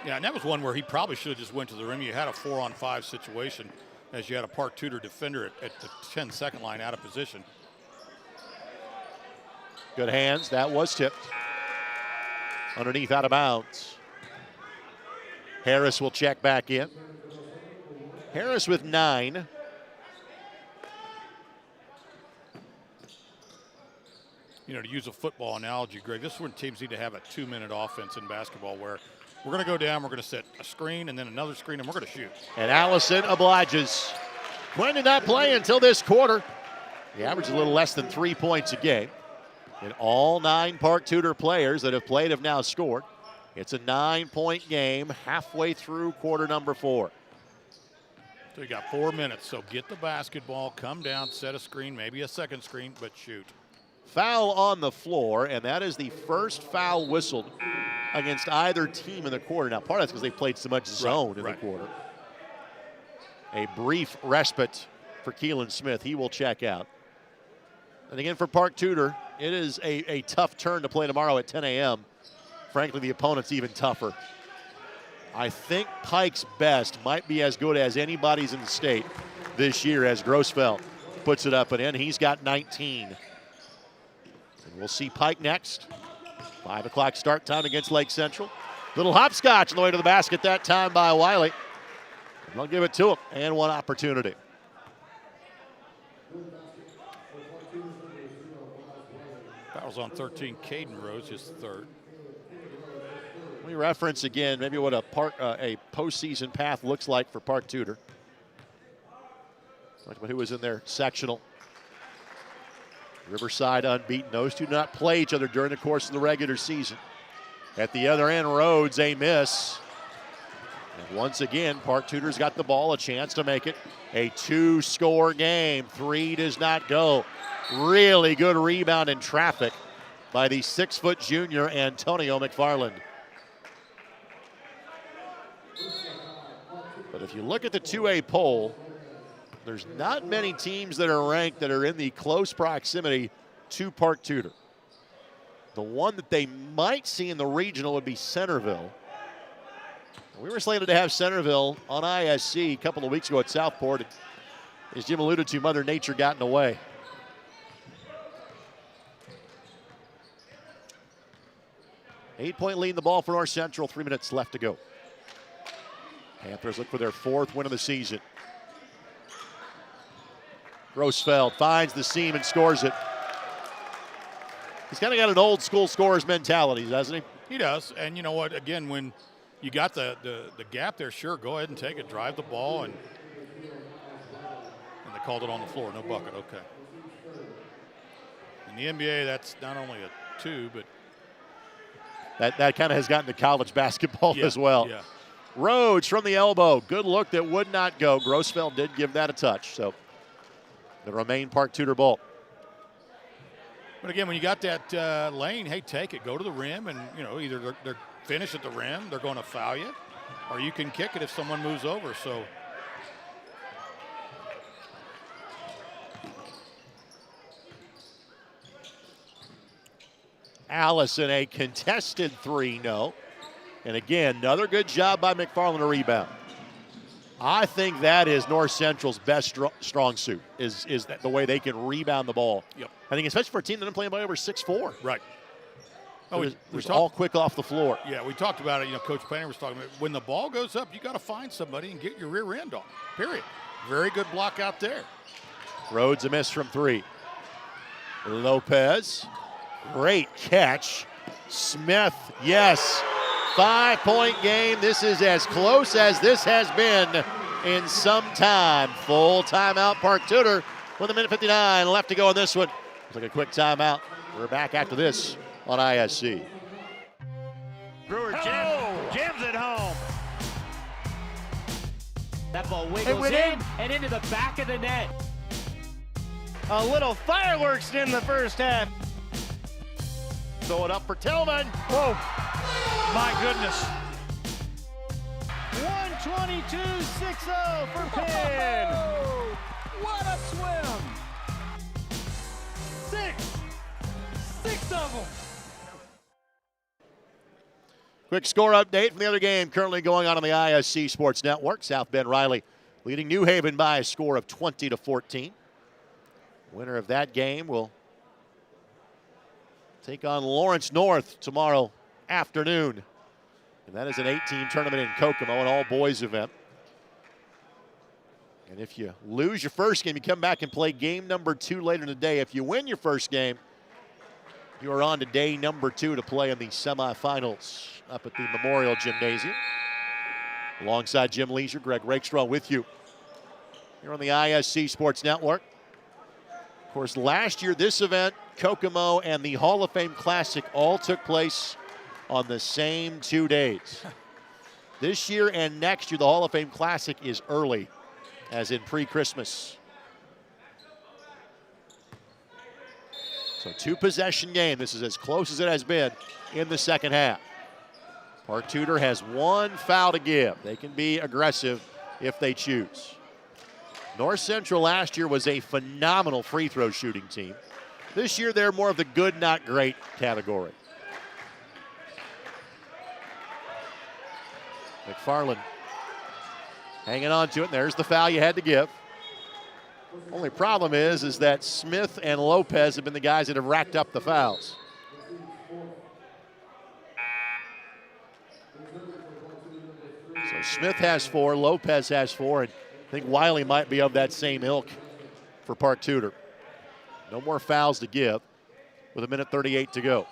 Yeah, and that was one where he probably should have just went to the rim. You had a 4-on-5 situation as you had a Park Tudor defender at the 10-second line out of position. Good hands. That was tipped. Underneath, out of bounds. Harris will check back in. Harris with 9. To use a football analogy, Greg, this is when teams need to have a 2-minute offense in basketball where we're going to go down, we're going to set a screen and then another screen, and we're going to shoot. And Allison obliges. Quinn did not play until this quarter. He averaged a little less than 3 points a game. And all 9 Park Tudor players that have played have now scored. It's a 9-point game halfway through quarter number 4. So you got 4 minutes, so get the basketball, come down, set a screen, maybe a second screen, but shoot. Foul on the floor, and that is the first foul whistled against either team in the quarter. Now, part of that's because they played so much zone in the quarter. A brief respite for Keelan Smith. He will check out. And again, for Park Tudor, it is a tough turn to play tomorrow at 10 a.m. Frankly, the opponent's even tougher. I think Pike's best might be as good as anybody's in the state this year as Grossfeld puts it up and in. He's got 19. And we'll see Pike next. 5 o'clock start time against Lake Central. Little hopscotch on the way to the basket that time by Wiley. And they'll give it to him, and one opportunity. Fouls on 13, Caden Rose, his third. We reference again maybe what a postseason path looks like for Park Tudor. Talked about who was in their sectional. Riverside unbeaten. Those two do not play each other during the course of the regular season. At the other end, Rhodes, a miss. And once again, Park Tudor's got the ball, a chance to make it a 2-score game. 3 does not go. Really good rebound in traffic by the 6-foot junior Antonio McFarland. But if you look at the 2A poll, there's not many teams that are ranked that are in the close proximity to Park Tudor. The one that they might see in the regional would be Centerville. We were slated to have Centerville on ISC a couple of weeks ago at Southport. As Jim alluded to, Mother Nature got in the way. Eight-point lead in the ball for North Central. 3 minutes left to go. Panthers look for their 4th win of the season. Grossfeld finds the seam and scores it. He's kind of got an old school scorer's mentality, doesn't he? He does. And you know what? Again, when you got the gap there, sure, go ahead and take it. Drive the ball. And they called it on the floor. No bucket. Okay. In the NBA, that's not only a 2, but that kind of has gotten to college basketball as well. Yeah. Rhodes from the elbow. Good look that would not go. Grossfeld did give that a touch. So the remain Park Tudor ball. But again, when you got that lane, hey, take it. Go to the rim, and either they're finish at the rim, they're going to foul you, or you can kick it if someone moves over. So Allison, a contested 3, no. And again, another good job by McFarland to rebound. I think that is North Central's best strong suit, is that the way they can rebound the ball. Yep. I think especially for a team that doesn't play by over 6'4". Right. It was all quick off the floor. Yeah, we talked about it. Coach Painter was talking about it. When the ball goes up, you got to find somebody and get your rear end on. Period. Very good block out there. Rhodes a miss from 3. Lopez, great catch. Smith, yes. 5-point game. This is as close as this has been in some time. Full timeout, Park Tudor, with 1:59 left to go in this one. Looks like a quick timeout. We're back after this on ISC. Brewer jams it home. That ball wiggles in and into the back of the net. A little fireworks in the first half. Throw it up for Tillman. Whoa, my goodness. 122.60 for Penn. Oh, what a swim! 6 of them. Quick score update from the other game currently going on the ISC Sports Network. South Bend Riley leading New Haven by a score of 20-14. Winner of that game will take on Lawrence North tomorrow afternoon. And that is an 8-team tournament in Kokomo, an all-boys event. And if you lose your first game, you come back and play game number 2 later in the day. If you win your first game, you are on to day number 2 to play in the semifinals up at the Memorial Gymnasium. Alongside Jim Leisure, Greg Rakestraw with you here on the ISC Sports Network. Of course, last year, this event, Kokomo and the Hall of Fame Classic all took place on the same 2 days. This year and next year, the Hall of Fame Classic is early, as in pre-Christmas. So 2-possession game. This is as close as it has been in the second half. Park Tudor has 1 foul to give. They can be aggressive if they choose. North Central last year was a phenomenal free throw shooting team. This year they're more of the good, not great category. McFarland hanging on to it. There's the foul you had to give. Only problem is that Smith and Lopez have been the guys that have racked up the fouls. So Smith has 4, Lopez has 4, and I think Wiley might be of that same ilk for Park Tudor. No more fouls to give. with 1:38 to go.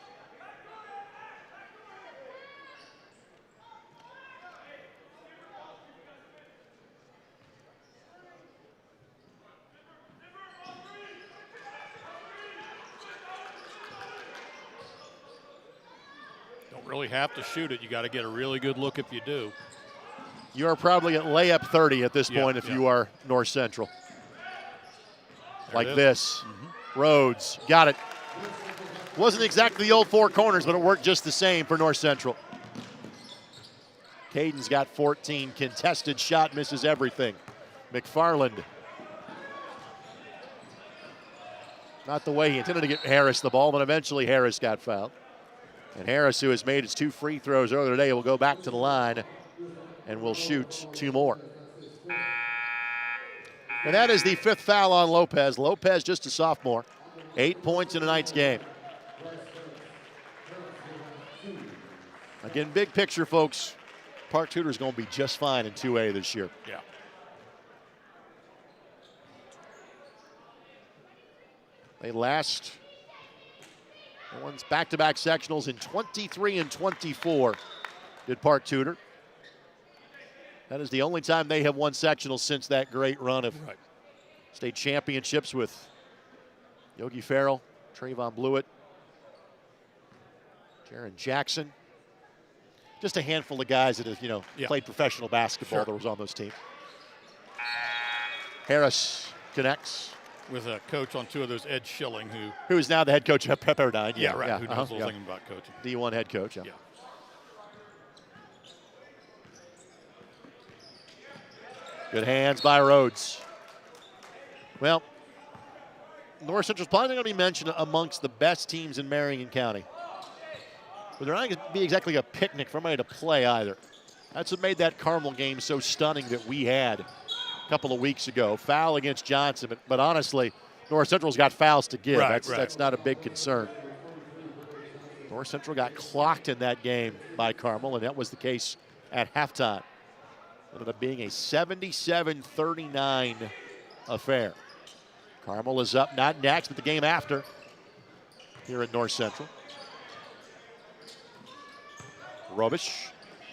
Don't really have to shoot it. You got to get a really good look if you do. You are probably at layup 30 at this point if you are North Central. Like this. Rhodes got it. Wasn't exactly the old four corners, but it worked just the same for North Central. Caden's got 14. Contested shot, misses everything. McFarland. Not the way he intended to get Harris the ball, but eventually Harris got fouled. And Harris, who has made his 2 free throws earlier today, will go back to the line and will shoot 2 more. And that is the 5th foul on Lopez. Lopez, just a sophomore. 8 points in tonight's game. Again, big picture, folks. Park Tudor's going to be just fine in 2A this year. Yeah. They last one's back-to-back sectionals in 23 and 24 did Park Tudor. That is the only time they have won sectionals since that great run of state championships with Yogi Farrell, Trayvon Blewett, Jaron Jackson. Just a handful of guys that have, played professional basketball that was on those teams. Harris connects. With a coach on 2 of those, Ed Schilling, who is now the head coach at Pepperdine. Yeah, right. Who knows a little thing about coaching. D1 head coach. Yeah. Good hands by Rhodes. Well, North Central's probably going to be mentioned amongst the best teams in Marion County. But they're not going to be exactly a picnic for anybody to play either. That's what made that Carmel game so stunning that we had a couple of weeks ago. Foul against Johnson, but honestly, North Central's got fouls to give. That's not a big concern. North Central got clocked in that game by Carmel, and that was the case at halftime. Ended up being a 77-39 affair. Carmel is up, not next, but the game after here at North Central. Robish.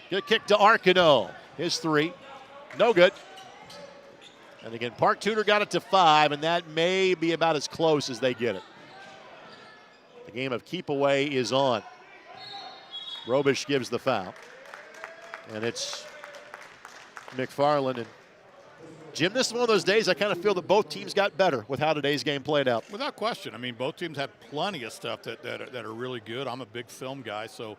Good kick to Arcano. His 3. No good. And again, Park Tudor got it to 5, and that may be about as close as they get it. The game of keep away is on. Robish gives the foul. And it's McFarland. And Jim, this is one of those days I kind of feel that both teams got better with how today's game played out. Without question. I mean, both teams had plenty of stuff that are really good. I'm a big film guy, so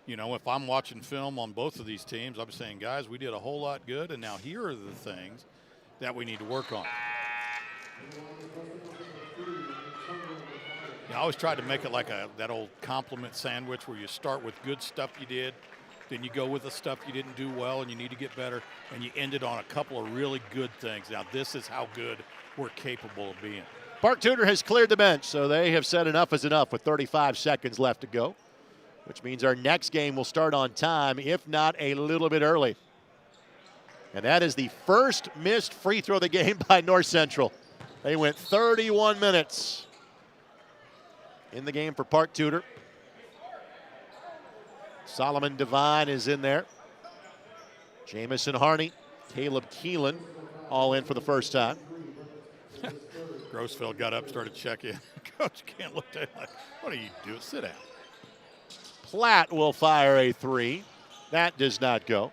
if I'm watching film on both of these teams, I'm saying, guys, we did a whole lot good, and now here are the things that we need to work on. I always tried to make it like that old compliment sandwich where you start with good stuff you did, then you go with the stuff you didn't do well and you need to get better, and you ended on a couple of really good things. Now, this is how good we're capable of being. Park Tudor has cleared the bench, so they have said enough is enough with 35 seconds left to go, which means our next game will start on time, if not a little bit early. And that is the first missed free throw of the game by North Central. They went 31 minutes in the game for Park Tudor. Solomon Devine is in there. Jamison Harney, Caleb Keelan, all in for the first time. Grossfeld got up, started checking. Coach can't look at him like, what are you doing? Sit down. Platt will fire a 3. That does not go.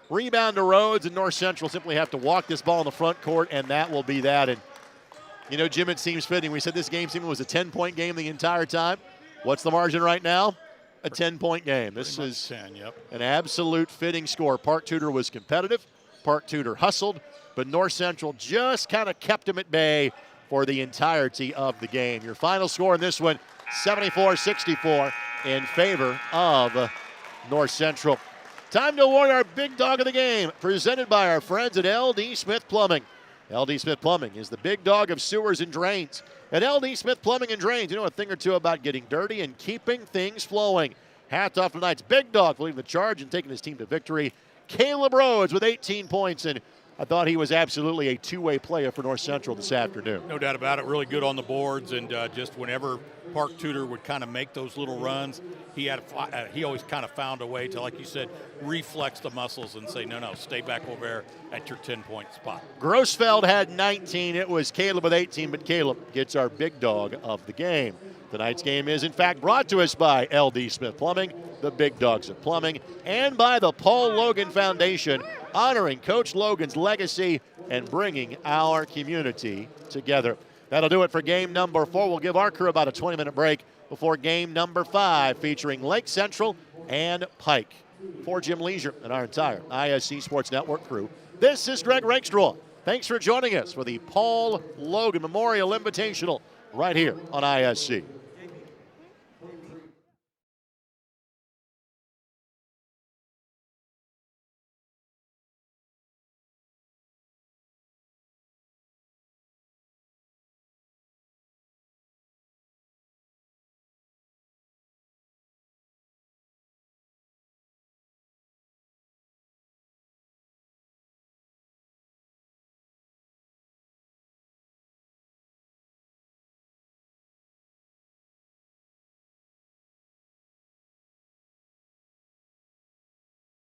Rebound to Rhodes, and North Central simply have to walk this ball in the front court, and that will be that. And, Jim, it seems fitting. We said this game was a 10-point game the entire time. What's the margin right now? A 10-point game. This is 10, an absolute fitting score. Park Tudor was competitive. Park Tudor hustled, but North Central just kind of kept them at bay for the entirety of the game. Your final score in this one, 74-64 in favor of North Central. Time to award our big dog of the game, presented by our friends at LD Smith Plumbing. LD Smith Plumbing is the big dog of sewers and drains. At LD Smith Plumbing and Drains, you know a thing or two about getting dirty and keeping things flowing. Hats off tonight's big dog for leading the charge and taking his team to victory. Caleb Rhodes with 18 points and I thought he was absolutely a two-way player for North Central this afternoon. No doubt about it. Really good on the boards, and just whenever Park Tudor would kind of make those little runs, he always kind of found a way to, like you said, reflex the muscles and say, no, stay back over there at your 10-point spot. Grossfeld had 19. It was Caleb with 18, but Caleb gets our big dog of the game. Tonight's game is, in fact, brought to us by LD Smith Plumbing, the big dogs of plumbing, and by the Paul Loggan Foundation, honoring Coach Logan's legacy and bringing our community together. That'll do it for game number 4. We'll give our crew about a 20-minute break before game number 5, featuring Lake Central and Pike. For Jim Leisure and our entire ISC Sports Network crew, this is Greg Rakestraw. Thanks for joining us for the Paul Loggan Memorial Invitational right here on ISC.